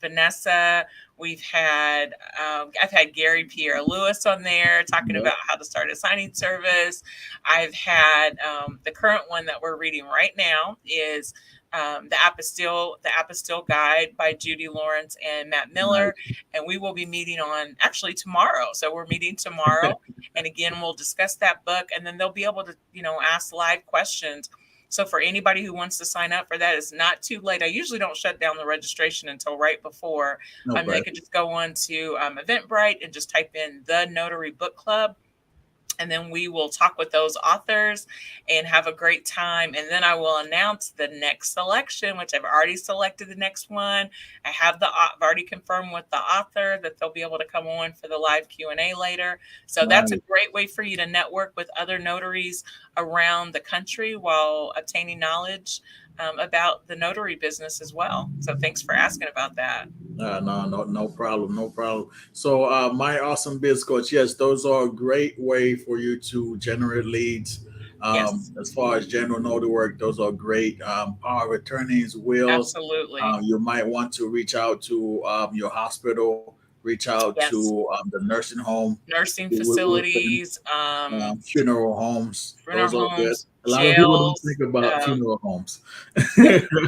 Vanessa. I've had Gary Pierre Lewis on there talking about how to start a signing service. I've had the current one that we're reading right now is the Apostille Guide by Judy Lawrence and Matt Miller. Nice. And we will be meeting on actually tomorrow. So we're meeting tomorrow. And again, we'll discuss that book, and then they'll be able to, ask live questions. So for anybody who wants to sign up for that, it's not too late. I usually don't shut down the registration until right before. They can just go on to Eventbrite and just type in the Notary Book Club. And then we will talk with those authors and have a great time. And then I will announce the next selection, which I've already selected the next one. I've already confirmed with the author that they'll be able to come on for the live Q&A later. So that's a great way for you to network with other notaries around the country while obtaining knowledge about the notary business as well. So thanks for asking about that. No problem. No problem. So my awesome biz coach, yes, those are a great way for you to generate leads. Yes. As far as general notary work, those are great. Power of attorneys, wills. Absolutely. You might want to reach out to your hospital, reach out to the nursing home, nursing facilities, funeral homes. Those are good. A lot jails, of people don't think about funeral homes.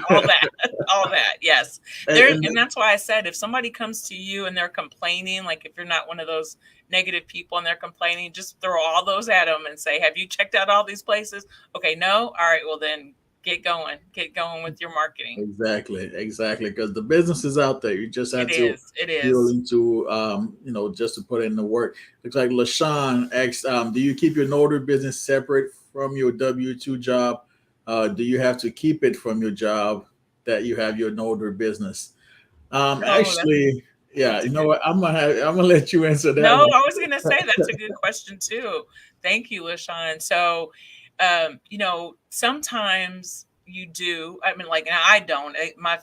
all that. Yes. And that's why I said, if somebody comes to you and they're complaining, like if you're not one of those negative people and they're complaining, just throw all those at them and say, have you checked out all these places? Okay, no. All right. Well, then get going with your marketing. Exactly. Because the business is out there. You just have to be willing to, just to put in the work. Looks like LaShawn asked, do you keep your notary business separate from your W-2 job? Do you have to keep it from your job that you have your notary business? Actually, yeah, you know what? I'm gonna let you answer that. No, I was gonna say that's a good question too. Thank you, LaShawn. So sometimes you do. I mean, like, I don't.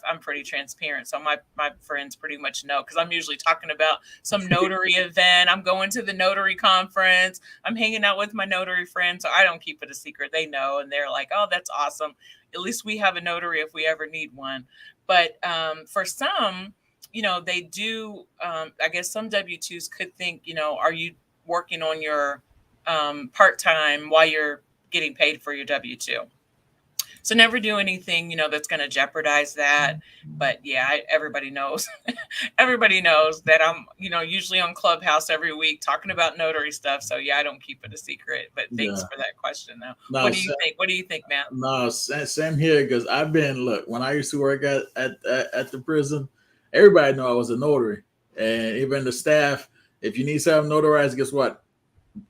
I'm pretty transparent, so my friends pretty much know, because I'm usually talking about some notary event. I'm going to the notary conference. I'm hanging out with my notary friends, so I don't keep it a secret. They know, and they're like, "Oh, that's awesome. At least we have a notary if we ever need one." But for some, they do. I guess some W-2s could think, are you working on your part-time while you're getting paid for your W-2? So never do anything, that's going to jeopardize that. But yeah, everybody knows. Everybody knows that I'm, usually on Clubhouse every week talking about notary stuff. So yeah, I don't keep it a secret. But thanks Yeah. for that question though. Now, What do you think? What do you think, Matt? no, same here. Because I've been look when I used to work at the prison, everybody knew I was a notary, and even the staff. If you need something notarized, guess what?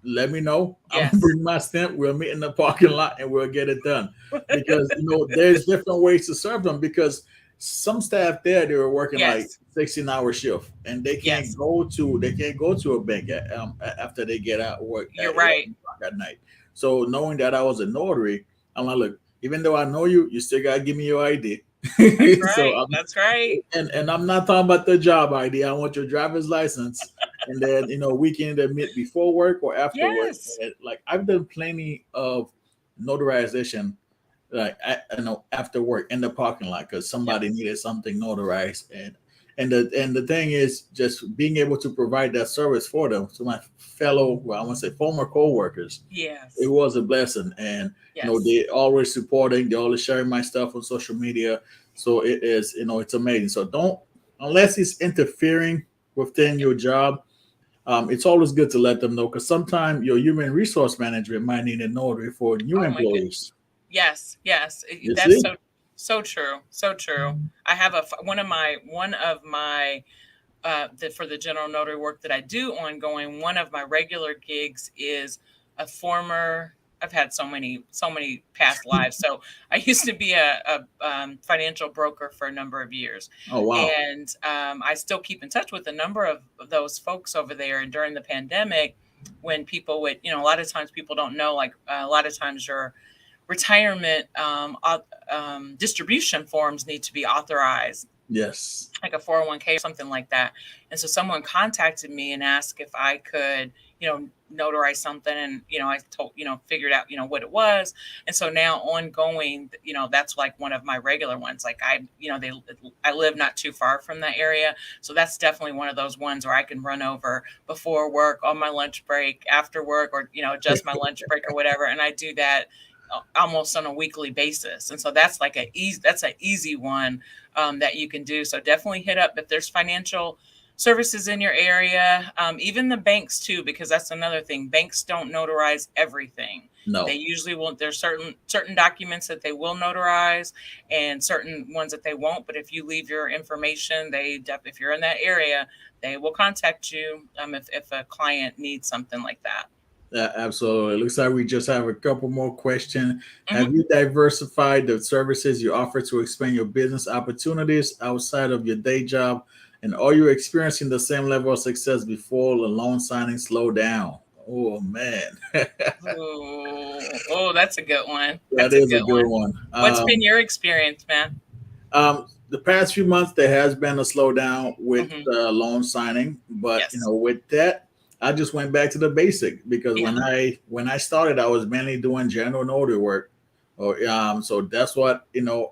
Let me know. I'm gonna Yes. bring my stamp. We'll meet in the parking lot and we'll get it done. Because there's different ways to serve them. Because some staff there they were working like Yes. 16-hour shift and Yes. they can't go to a bank after they get out of work You're at right. 11 o'clock at night. So knowing that I was a notary, I'm like, look, even though I know you, you still gotta give me your ID. That's so right. That's right. and I'm not talking about the job ID. I want your driver's license, and then we can admit before work or after work. Yes. And, like I've done plenty of notarization, like after work in the parking lot because Yep. somebody needed something notarized, and the thing is just being able to provide that service for them to my fellow, well, I want to say former coworkers. It Yes. was a blessing, and Yes. they always supporting, they always sharing my stuff on social media. So it is, it's amazing. So don't, unless it's interfering within Yep. your job, it's always good to let them know because sometimes your human resource management might need a notary for new Oh my goodness. employees. Yes, yes, You that's see? so true, so true. I have one of my for the general notary work that I do ongoing. One of my regular gigs is a former. I've had so many past lives. So I used to be a financial broker for a number of years, Oh wow. and I still keep in touch with a number of those folks over there. And during the pandemic, when people would, a lot of times people don't know, like a lot of times your retirement distribution forms need to be authorized, Yes. like a 401k or something like that. And so someone contacted me and asked if I could, notarize something. And, I told, figured out, what it was. And so now ongoing, that's like one of my regular ones. Like I live not too far from that area. So that's definitely one of those ones where I can run over before work, on my lunch break, after work, or, just my lunch break or whatever. And I do that almost on a weekly basis. And so that's like that's an easy one that you can do. So definitely hit up if there's financial services in your area, even the banks too, because that's another thing. Banks don't notarize everything. They No. usually won't. There's certain documents that they will notarize, and certain ones that they won't. But if you leave your information, if you're in that area, they will contact you if a client needs something like that. Absolutely. It looks like we just have a couple more questions. Have Mhm. you diversified the services you offer to expand your business opportunities outside of your day job? And are you experiencing the same level of success before the loan signing slow down? Oh man, Oh, that's a good one. that That's a is a good good one. one. What's been your experience, man? The past few months there has been a slowdown with Hmm. loan signing, but Yes. with that, I just went back to the basic because Yeah. when I started, I was mainly doing general notary work, or so that's what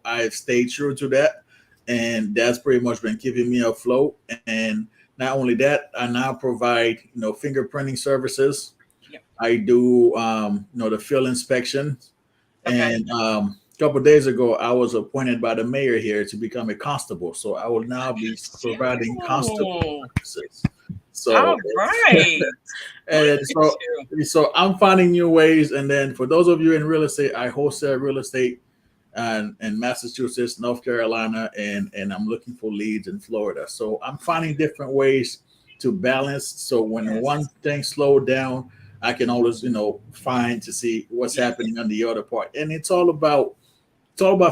I've stayed true to that, and that's pretty much been keeping me afloat. And not only that, I now provide fingerprinting services. Yep. I do the field inspections, Okay. and a couple of days ago, I was appointed by the mayor here to become a constable. So I will now be providing constable Oh, services. So all right. Look and at so you. so I'm finding new ways. And then for those of you in real estate, I wholesale real estate and in Massachusetts, North Carolina, and I'm looking for leads in Florida. So I'm finding different ways to balance. So when one Yes. thing slowed down, I can always, find to see what's Yes. happening on the other part. And it's all about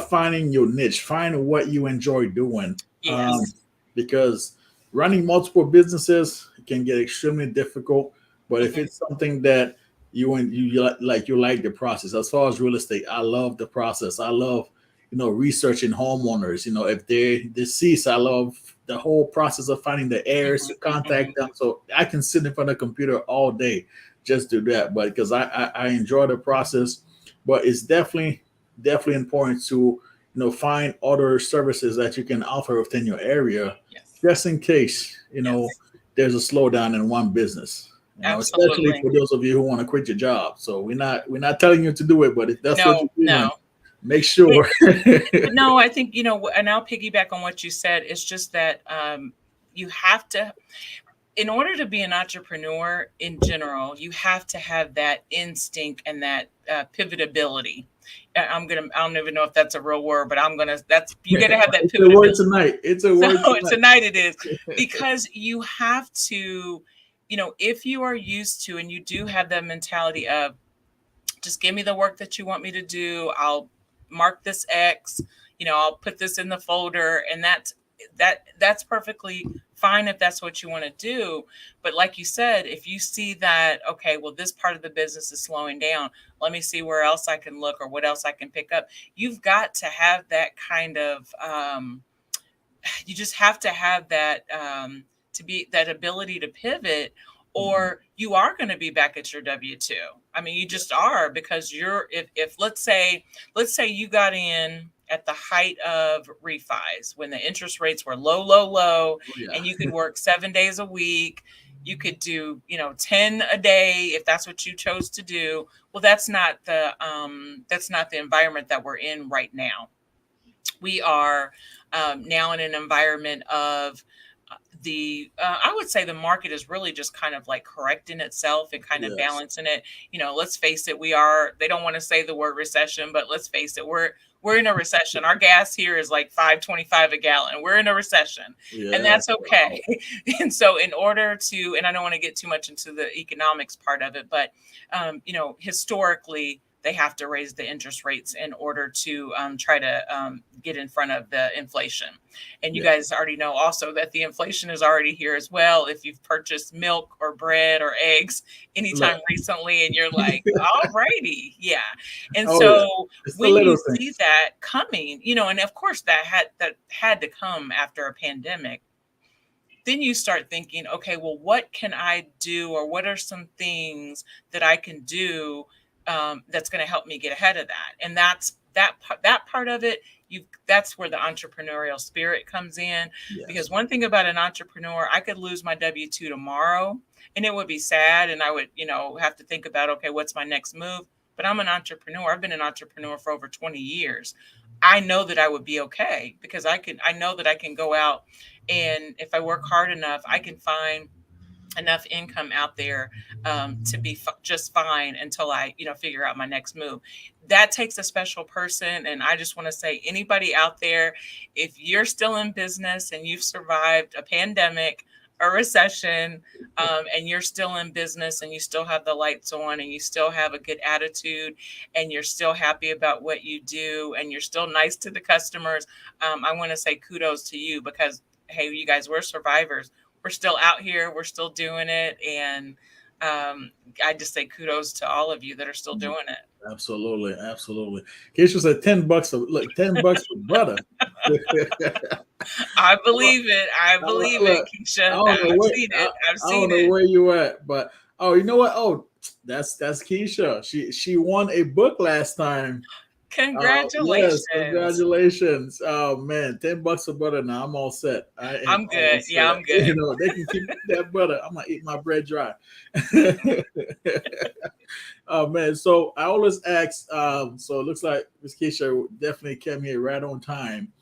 finding your niche, finding what you enjoy doing. Yes. Because running multiple businesses can get extremely difficult. But if Hmm. it's something that you like the process. As far as real estate, I love the process. I love researching homeowners. If they're deceased, I love the whole process of finding the heirs to Hmm. Hmm. contact them. So I can sit in front of a computer all day just do that. But because I enjoy the process, but it's definitely important to find other services that you can offer within your area Yes. just in case Yes. there's a slowdown in one business, especially Absolutely. for those of you who want to quit your job. So we're not telling you to do it, but if that's what No, you're no. doing, Make sure. But no, I think, and I'll piggyback on what you said. It's just that you have to, in order to be an entrepreneur in general, you have to have that instinct and that pivotability. I don't even know if that's a real word, but you got to have that It's a word pivotability. tonight. It's a So word tonight. tonight it is, because you have to, if you are used to, and you do have that mentality of, just give me the work that you want me to do. I'll mark this X, I'll put this in the folder, and that's perfectly fine if that's what you want to do. But like you said, if you see that, okay, well, this part of the business is slowing down, let me see where else I can look or what else I can pick up. You've got to have that kind of you just have to have that to be that ability to pivot, or you are going to be back at your W-2. I mean, you just are, because if let's say you got in at the height of refis when the interest rates were low, Oh, yeah. and you could work 7 days a week. You could do 10 a day if that's what you chose to do. Well, that's not the environment that we're in right now. We are now in an environment of I would say the market is really just kind of like correcting itself and kind of Yes. balancing it. Let's face it, they don't want to say the word recession, but let's face it, we're in a recession. Our gas here is like $5.25 a gallon. We're in a recession, and Yeah. that's okay. Wow. And so in order to, and I don't want to get too much into the economics part of it, but historically, they have to raise the interest rates in order to try to get in front of the inflation. And you Yeah. guys already know also that the inflation is already here as well. If you've purchased milk or bread or eggs anytime Look. recently, and you're like, all righty, yeah. And Oh, yeah. so It's the when you little see things. that coming, and of course that had to come after a pandemic, then you start thinking, okay, well, what can I do, or what are some things that I can do that's going to help me get ahead of that? And that part of it. That's where the entrepreneurial spirit comes in. Yes. Because one thing about an entrepreneur, I could lose my W-2 tomorrow, and it would be sad, and I would have to think about, okay, what's my next move? But I'm an entrepreneur. I've been an entrepreneur for over 20 years. I know that I would be okay, because I know that I can go out, and if I work hard enough, I can find enough income out there to be just fine until I figure out my next move. That takes a special person. And I just want to say, anybody out there, if you're still in business and you've survived a pandemic, a recession, and you're still in business, and you still have the lights on, and you still have a good attitude, and you're still happy about what you do, and you're still nice to the customers, I want to say kudos to you, because hey, you guys, we're survivors. We're still out here. We're still doing it. And I just say kudos to all of you that are still doing it. Absolutely. Absolutely. Keisha said $10 look, $10 for butter. I believe it. I believe it, Look, Keisha. I don't know I've where seen it. I've I don't seen know it. where you at, but oh, you know what? Oh, that's Keisha. She won a book last time. Yes, Congratulations. congratulations. Oh man, $10 for butter. Now I'm all set. I am I'm all good. Yeah, set. I'm good. They can keep that butter. I'm gonna eat my bread dry. Oh man, so I always ask. So it looks like Miss Keisha definitely came here right on time.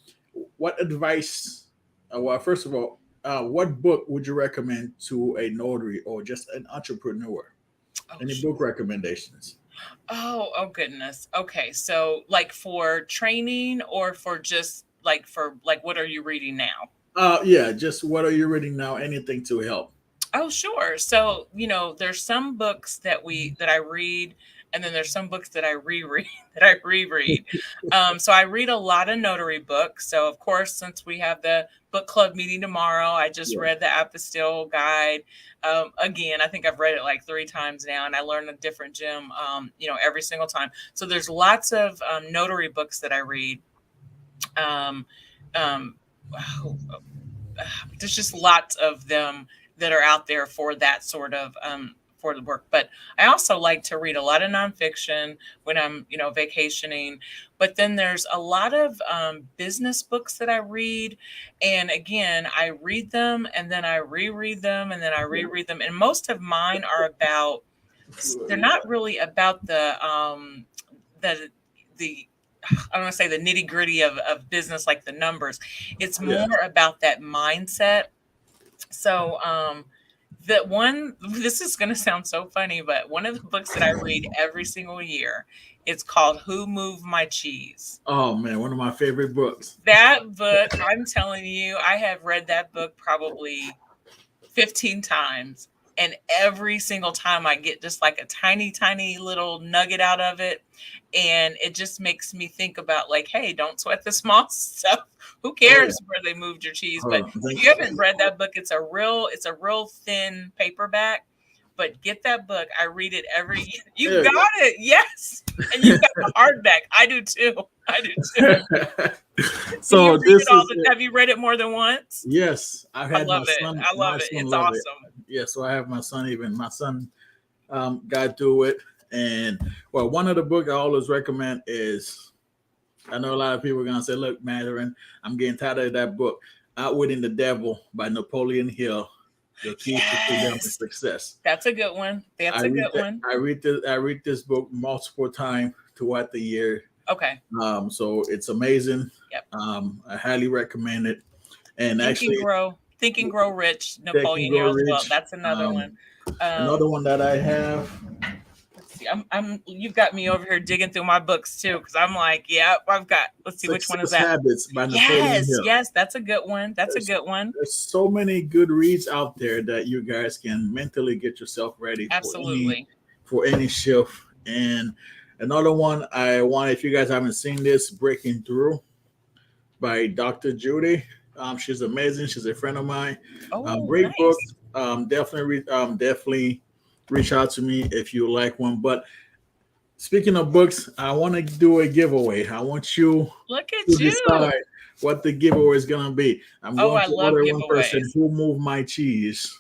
What advice? Well, first of all, what book would you recommend to a notary or just an entrepreneur? Oh, Any book sure. recommendations? Oh goodness. Okay. So like for training, or for just like what are you reading now? Yeah, just what are you reading now? Anything to help. Oh, sure. So, there's some books that I read, and then there's some books that I reread that I reread. So I read a lot of notary books. So of course, since we have the book club meeting tomorrow, I just Yeah. read the apostille guide. Again, I think I've read it like 3 times now, and I learn a different gem, every single time. So there's lots of notary books that I read. Um, um, there's just lots of them that are out there for that sort of for the work. But I also like to read a lot of nonfiction when I'm vacationing. But then there's a lot of business books that I read, and again, I read them and then I reread them and then I reread them, and most of mine are about, they're not really about the I don't want to say the nitty gritty of business, like the numbers. It's Yeah. more about that mindset. So, that one, this is going to sound so funny, but one of the books that I read every single year, it's called Who Moved My Cheese? Oh man, one of my favorite books. That book, I'm telling you, I have read that book probably 15 times. And every single time I get just like a tiny, tiny little nugget out of it. And it just makes me think about like, hey, don't sweat the small stuff. Who Oh yeah. cares where they moved your cheese? But if Thank you haven't read that book, it's a real thin paperback. But get that book. I read it every year. You There got it. Yes. And you've got the hardback. I do too. I do too. you go. Do you So read this it all is the, have you read it more than once? yes. I've I had love my it. son. I love My it. son It's love it. awesome. Yeah. So I have my son. Even my son got through it. And well, one of the book I always recommend is. I know a lot of people are gonna say, "Look, Mandarin, I'm getting tired of that book, Outwitting the Devil by Napoleon Hill. Your keys to freedom and Yes. success." That's a good one. That's a good one. I read this book multiple times throughout the year. Okay. So it's amazing. Yep. I highly recommend it. And actually, Think and Grow Rich, Tech and Napoleon Grow Hill as well. Rich. That's another one. Another one that I have. Let's see. You've got me over here digging through my books too, because I'm like, yeah, I've got. Let's see, which one is Success that? Habits by Napoleon Yes, Hill. yes, that's a good one. That's a good one. There's so many good reads out there that you guys can mentally get yourself ready Absolutely. for any shift. And another one I want, if you guys haven't seen this, Breaking Through by Dr. Judy. She's amazing. She's a friend of mine. Oh, Great book. nice. Definitely reach out to me if you like one. But speaking of books, I want to do a giveaway. I want you Look to at you. decide what the giveaway is gonna be. I'm Oh, going I to love order one person giveaways. who moved my cheese.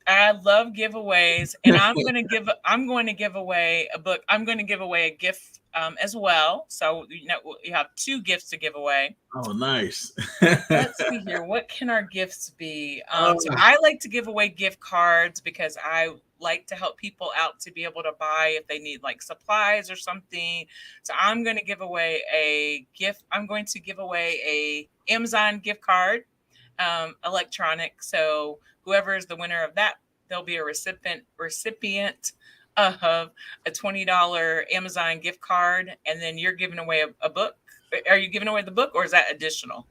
I love giveaways, and I'm going to give away a book. I'm going to give away a gift as well. So you have two gifts to give away. Oh, nice. Let's see here. What can our gifts be? So Oh, I like to give away gift cards because I like to help people out to be able to buy if they need like supplies or something. So I'm going to give away a gift. I'm going to give away a Amazon gift card, electronic. So whoever is the winner of that, there'll be a recipient of a $20 Amazon gift card, and then you're giving away a book. Are you giving away the book, or is that additional?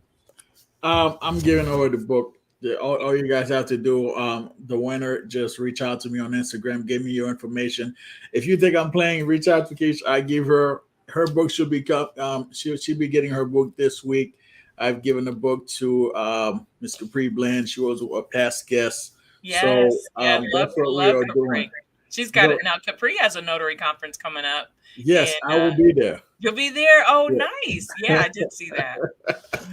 I'm giving away the book. All you guys have to do, the winner, just reach out to me on Instagram. Give me your information. If you think I'm playing, reach out to Keish. I give her book. She'll be getting her book this week. I've given the book to Miss Capri Bland. She was a past guest. So Yes, yeah, that's what we love are doing. Capri. She's got it So, now. Capri has a notary conference coming up, yes, and I will be there. you'll be there. Oh, Yeah. nice. Yeah, I did see that.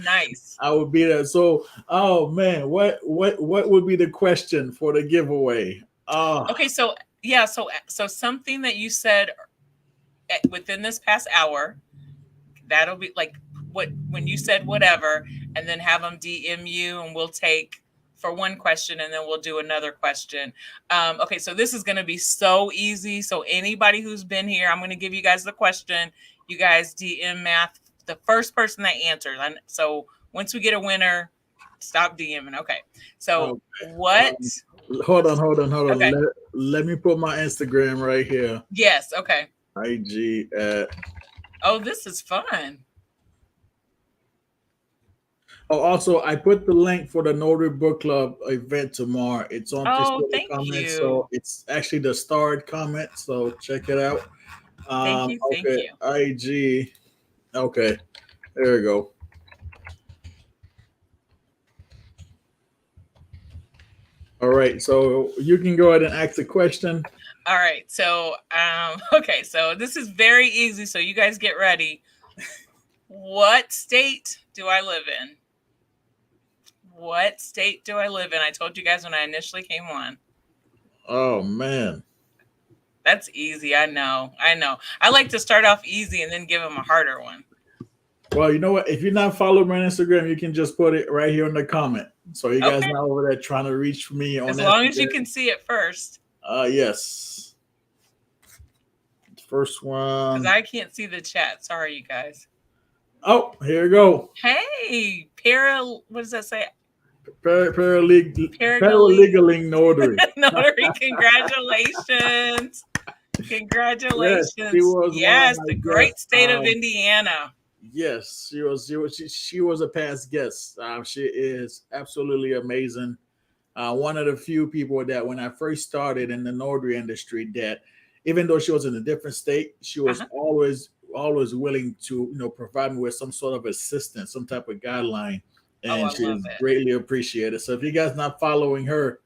Nice. I will be there. So, oh man, what would be the question for the giveaway? Oh, Okay, so yeah, so something that you said within this past hour, that'll be like what when you said whatever, and then have them DM you, and we'll take for one question, and then we'll do another question. Okay, so this is going to be so easy. So anybody who's been here, I'm going to give you guys the question. You guys DM math the first person that answers. And so once we get a winner, stop DMing. Okay. So okay. what? Hold on. Okay. Let me put my Instagram right here. Yes. Okay. IG at. Oh, this is fun. Oh, also, I put the link for the Notary Book Club event tomorrow. It's on this Oh, little thank comment, you. so it's actually the starred comment. So check it out. Thank you. Thank Okay, you. IG. Okay, there we go. All right, so you can go ahead and ask the question. All right. So, okay. So this is very easy. So you guys get ready. What state do I live in? What state do I live in? I told you guys when I initially came on. Oh man. That's easy. I know. I like to start off easy and then give them a harder one. Well, you know what? If you're not following me on Instagram, you can just put it right here in the comment. So you guys Okay. not over there trying to reach me on As Instagram. long as you can see it first. Yes. First Because one. I can't see the chat. Sorry, you guys. Oh, here we go. Hey, what does that say? Paraleg Paralegaling notary. notary. Congratulations. Yes, she Congratulations. was one of Yes, my the great guests. state of Indiana. Yes, she was a past guest. She is absolutely amazing. One of the few people that when I first started in the notary industry, that even though she was in a different state, she was Uh-huh. always willing to provide me with some sort of assistance, some type of guideline, Oh, and I she love is it. greatly appreciated. So if you guys not following her,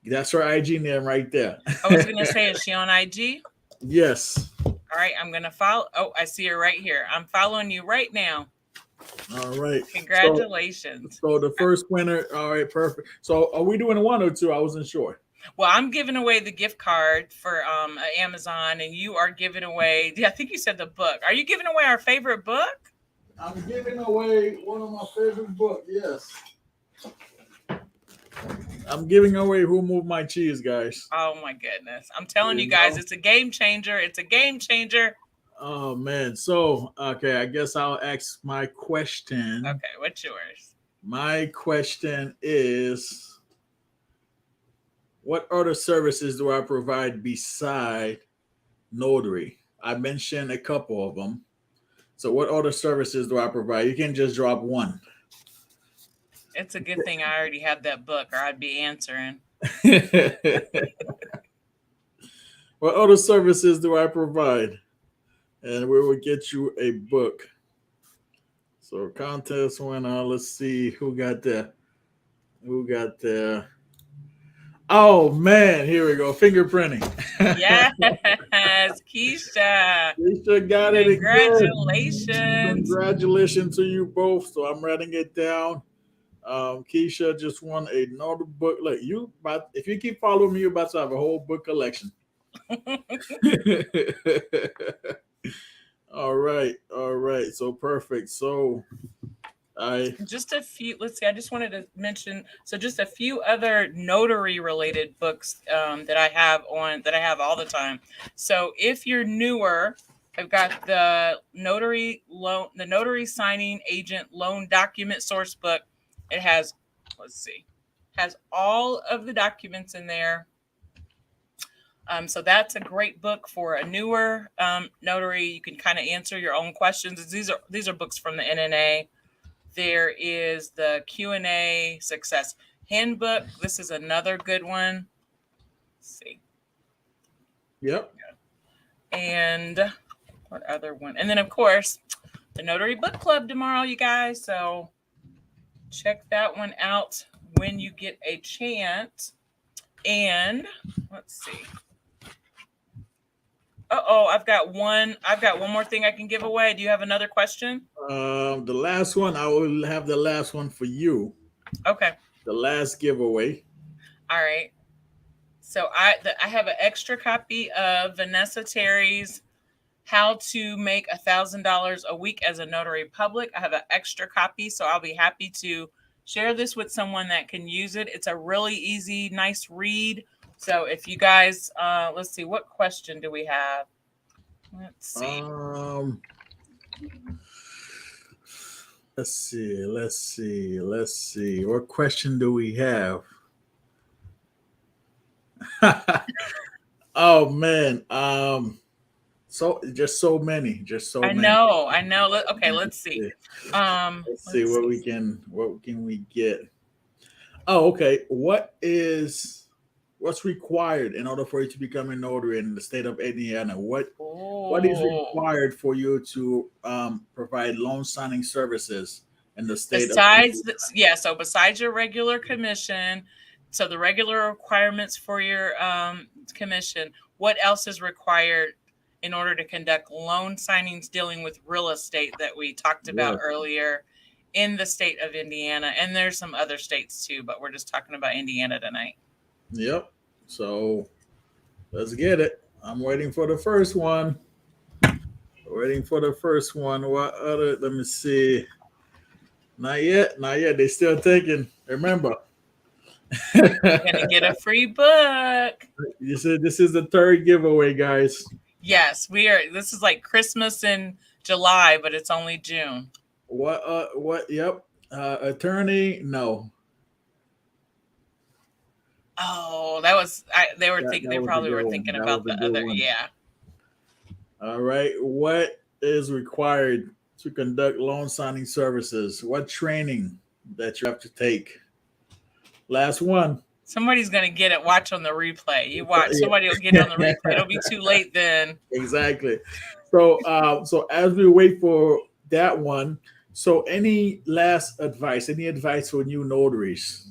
that's her IG name right there. I was going to say, is she on IG? Yes. All right, I'm going to follow. Oh, I see her right here. I'm following you right now. All right. Congratulations. So the first winner. All right, perfect. So are we doing one or two? I wasn't sure. Well, I'm giving away the gift card for Amazon, and you are giving away. I think you said the book. Are you giving away our favorite book? I'm giving away one of my favorite books. Yes. I'm giving away Who Moved My Cheese, guys. Oh my goodness. I'm telling you guys, it's a game changer. It's a game changer. Oh man. So okay, I guess I'll ask my question. Okay, what's yours? My question is, what other services do I provide beside notary? I mentioned a couple of them. So what other services do I provide? You can just drop one. It's a good thing I already have that book, or I'd be answering. What other services do I provide? And we will get you a book. So contest winner. Let's see who got there. Who got there? Oh man, here we go. Fingerprinting. Yes, Keisha. Keisha got it again. Congratulations. Congratulations to you both. So I'm writing it down. Keisha just won another book. Look, if you keep following me, you're about to have a whole book collection. All right. So perfect. So just a few. Let's see. I just wanted to mention just a few other notary related books that I have all the time. So if you're newer, I've got the notary signing agent loan document source book. It has all of the documents in there. So that's a great book for a newer notary. You can kind of answer your own questions. These are books from the NNA. There is the Q&A Success Handbook. This is another good one. Let's see. Yep. And what other one? And then, of course, the Notary Book Club tomorrow, you guys. So check that one out when you get a chance. And let's see. I've got one more thing I can give away. Do you have another question? The last one, I will have the last one for you. Okay. The last giveaway. All right. So I have an extra copy of Vanessa Terry's How to Make $1,000 a Week as a Notary Public. I have an extra copy, so I'll be happy to share this with someone that can use it. It's a really easy, nice read. So if you guys, let's see, what question do we have? Let's see. Let's see. What question do we have? Oh man. So just so many. I know. Okay, let's see. Let's see what can we get? Oh, okay. What's required in order for you to become a notary in the state of Indiana? What is required for you to provide loan signing services in the state of Indiana? So besides your regular commission, so the regular requirements for your commission, what else is required in order to conduct loan signings dealing with real estate that we talked about earlier in the state of Indiana? And there's some other states too, but we're just talking about Indiana tonight. Yep. So let's get it. I'm waiting for the first one. What other? Let me see. Not yet. They're still thinking. Remember. You're gonna get a free book. You said this is the third giveaway, guys. Yes, we are. This is like Christmas in July, but it's only June. What? What? Yep. Attorney? No. Oh, they were thinking, That they was a probably good were one. thinking That about was a the good other. one. Yeah. All right. What is required to conduct loan signing services? What training that you have to take? Last one. Somebody's gonna get it. Watch on the replay. You watch. Somebody will get it on the replay. It'll be too late then. Exactly. So, so as we wait for that one, so any last advice? Any advice for new notaries?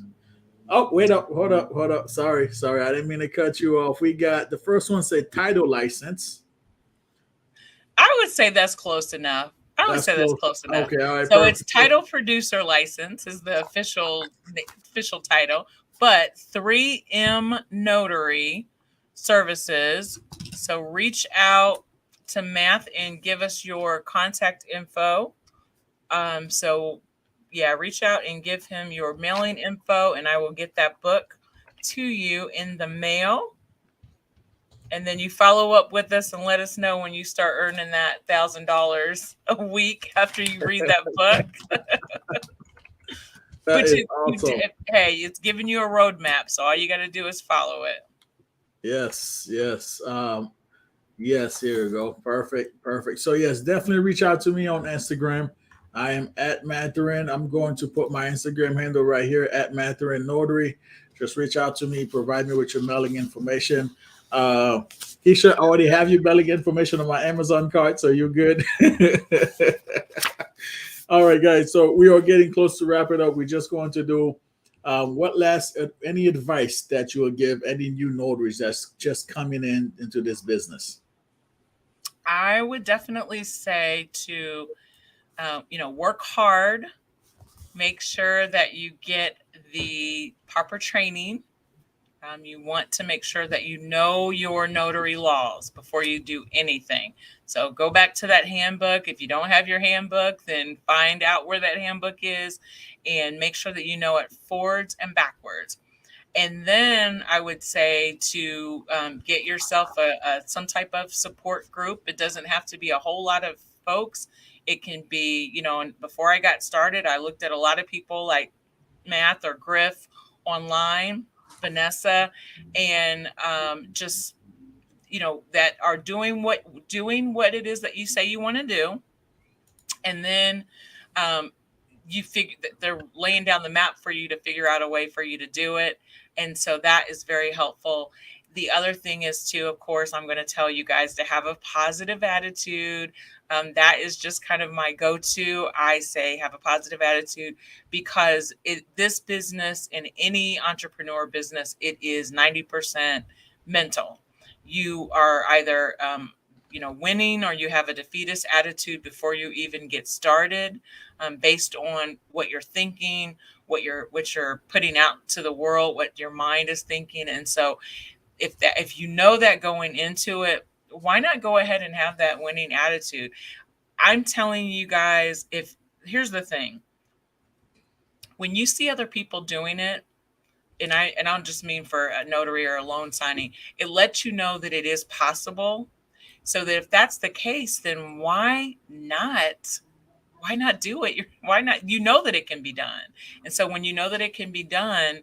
Oh, wait up, hold up. Sorry, I didn't mean to cut you off. We got the first one said title license. I would say that's close enough. I would That's say that's close. close enough. Okay, all right, So it's perfect. title producer license is the official title, but 3M Notary services. So reach out to Matt and give us your contact info. So yeah, reach out and give him your mailing info, and I will get that book to you in the mail. And then you follow up with us and let us know when you start earning that $1,000 a week after you read that book. That Which is is, awesome. hey, it's giving you a roadmap. So all you got to do is follow it. Yes, yes. Yes, here we go. Perfect, perfect. So yes, definitely reach out to me on Instagram. I am at Mathurin. I'm going to put my Instagram handle right here at Mathurin Notary. Just reach out to me, provide me with your mailing information. Uh, he should already have your mailing information on my Amazon card, so you're good. All right, guys. So we are getting close to wrap it up. We're just going to do what last any advice that you will give any new notaries that's just coming in into this business. I would definitely say to, work hard, make sure that you get the proper training. You want to make sure that you know your notary laws before you do anything. So go back to that handbook. If you don't have your handbook, then find out where that handbook is and make sure that you know it forwards and backwards. And then I would say to get yourself some type of support group. It doesn't have to be a whole lot of folks. It can be, and before I got started, I looked at a lot of people like Matt or Griff online, Vanessa, and just that are doing what it is that you say you want to do, and then um, you figure that they're laying down the map for you to figure out a way for you to do it, and so that is very helpful. The other thing is too, of course, I'm going to tell you guys to have a positive attitude. That is just kind of my go-to. I say have a positive attitude because this business and any entrepreneur business, it is 90% mental. You are either winning, or you have a defeatist attitude before you even get started, based on what you're thinking, what you're putting out to the world, what your mind is thinking. And so if you know that going into it, why not go ahead and have that winning attitude? I'm telling you guys, if here's the thing, when you see other people doing it, and I don't just mean for a notary or a loan signing, it lets you know that it is possible. So that if that's the case, then why not do it? Why not? You know that it can be done. And so when you know that it can be done,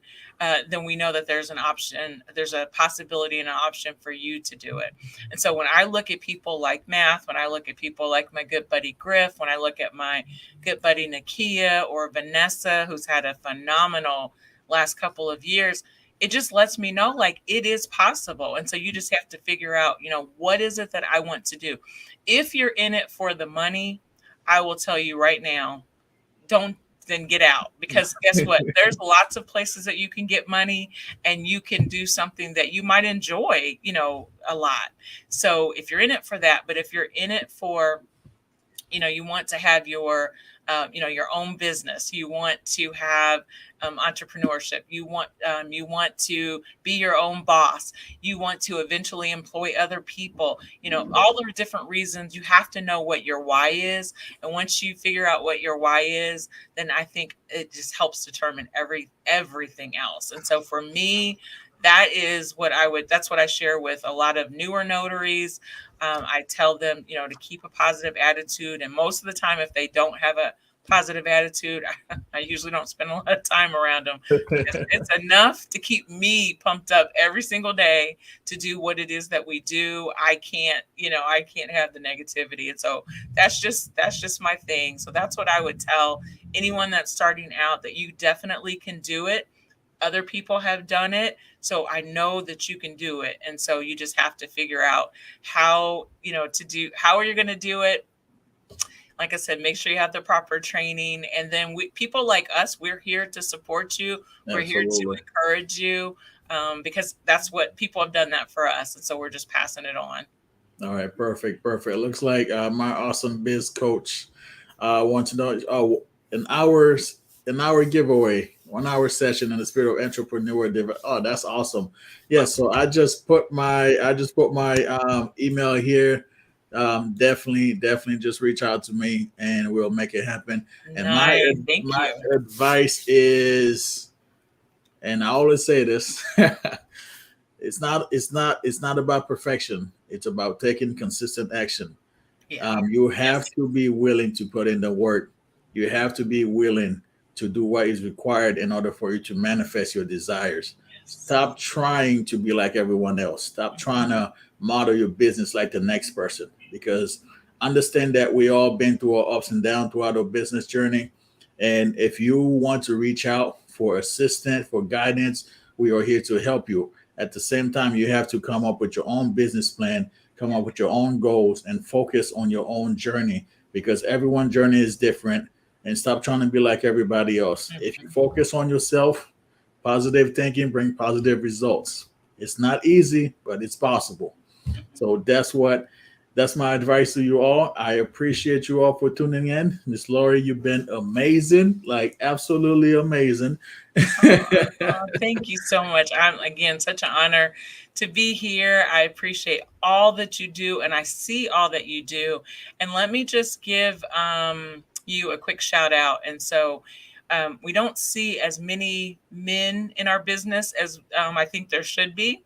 then we know that there's an option, there's a possibility and an option for you to do it. And so when I look at people like Math, when I look at people like my good buddy Griff, when I look at my good buddy Nakia or Vanessa, who's had a phenomenal last couple of years, it just lets me know like it is possible. And so you just have to figure out, what is it that I want to do? If you're in it for the money, I will tell you right now, don't then get out, because guess what? There's lots of places that you can get money and you can do something that you might enjoy, a lot. So if you're in it for that, but if you're in it for, you want to have your own business, you want to have entrepreneurship, you want to be your own boss, you want to eventually employ other people, all the different reasons. You have to know what your why is, and once you figure out what your why is, then I think it just helps determine everything else. And so for me, that's what I share with a lot of newer notaries. I tell them, to keep a positive attitude. And most of the time, if they don't have a positive attitude, I usually don't spend a lot of time around them because it's enough to keep me pumped up every single day to do what it is that we do. I can't have the negativity. And so that's just my thing. So that's what I would tell anyone that's starting out, that you definitely can do it. Other people have done it, so I know that you can do it. And so you just have to figure out how are you going to do it. Like I said, make sure you have the proper training. And then people like us, we're here to support you. We're here to Absolutely. encourage you, because that's what people have done that for us. And so we're just passing it on. All right, perfect, perfect. Looks like my awesome biz coach wants to know an hour giveaway, 1 hour session in the spirit of entrepreneur. Oh, that's awesome. Yeah, so I just put my email here. Definitely just reach out to me and we'll make it happen. And Nice. Thank my you. advice is, and I always say this. It's not about perfection. It's about taking consistent action. Yeah. You have Yes. to be willing to put in the work. You have to be willing to do what is required in order for you to manifest your desires. Yes. Stop trying to be like everyone else. Stop trying to model your business like the next person, because understand that we all been through our ups and downs throughout our business journey. And if you want to reach out for assistance, for guidance, we are here to help you. At the same time, you have to come up with your own business plan, come up with your own goals, and focus on your own journey, because everyone's journey is different. And stop trying to be like everybody else. If you Mhm. focus on yourself, positive thinking bring positive results. It's not easy, but it's possible. So that's my advice to you all. I appreciate you all for tuning in. Miss Laurie, you've been amazing, like absolutely amazing. Thank you so much. I'm, again, such an honor to be here. I appreciate all that you do, and I see all that you do. And let me just give you a quick shout out. And so, we don't see as many men in our business as I think there should be.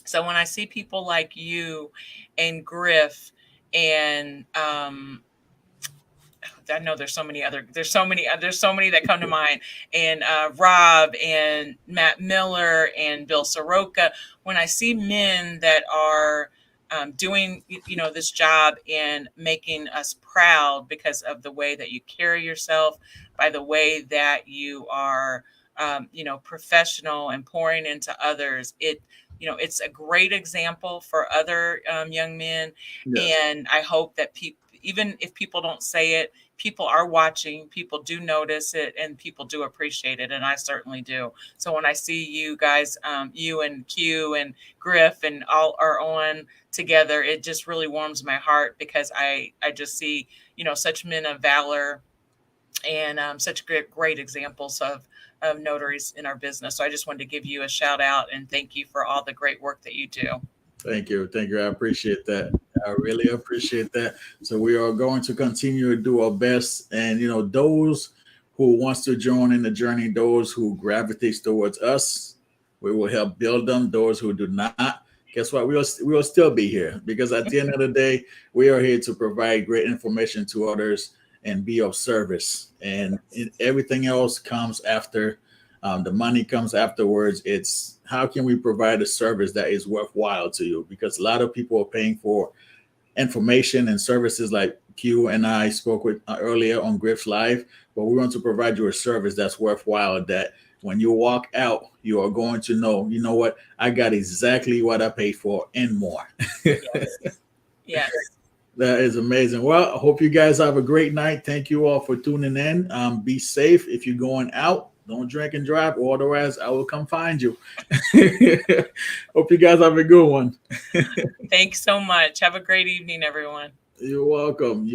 So when I see people like you and Griff and I know there's so many that come to mind, and Rob and Matt Miller and Bill Soroka. When I see men that are doing this job and making us proud because of the way that you carry yourself, by the way that you are professional and pouring into others, it's a great example for other young men. Yes. And I hope that people, even if people don't say it, people are watching, people do notice it, and people do appreciate it, and I certainly do. So when I see you guys, you and Q and Griff and all are on together, it just really warms my heart, because I just see such men of valor, and such great examples of notaries in our business. So I just wanted to give you a shout out and thank you for all the great work that you do. Thank you. Thank you. I appreciate that. I really appreciate that. So we are going to continue to do our best. And those who wants to join in the journey, those who gravitates towards us, we will help build them. Those who do not, guess what? We'll still be here, because at the end of the day, we are here to provide great information to others and be of service. And everything else comes after. The money comes afterwards. It's how can we provide a service that is worthwhile to you? Because a lot of people are paying for information and services like Q and I spoke with earlier on Griff's Live, but we want to provide you a service that's worthwhile, that when you walk out, you are going to know, you know what, I got exactly what I paid for and more. Yes. Yes. That is amazing. Well, I hope you guys have a great night. Thank you all for tuning in. Be safe if you're going out. Don't drink and drive, or otherwise I will come find you. Hope you guys have a good one. Thanks so much. Have a great evening, everyone. You're welcome.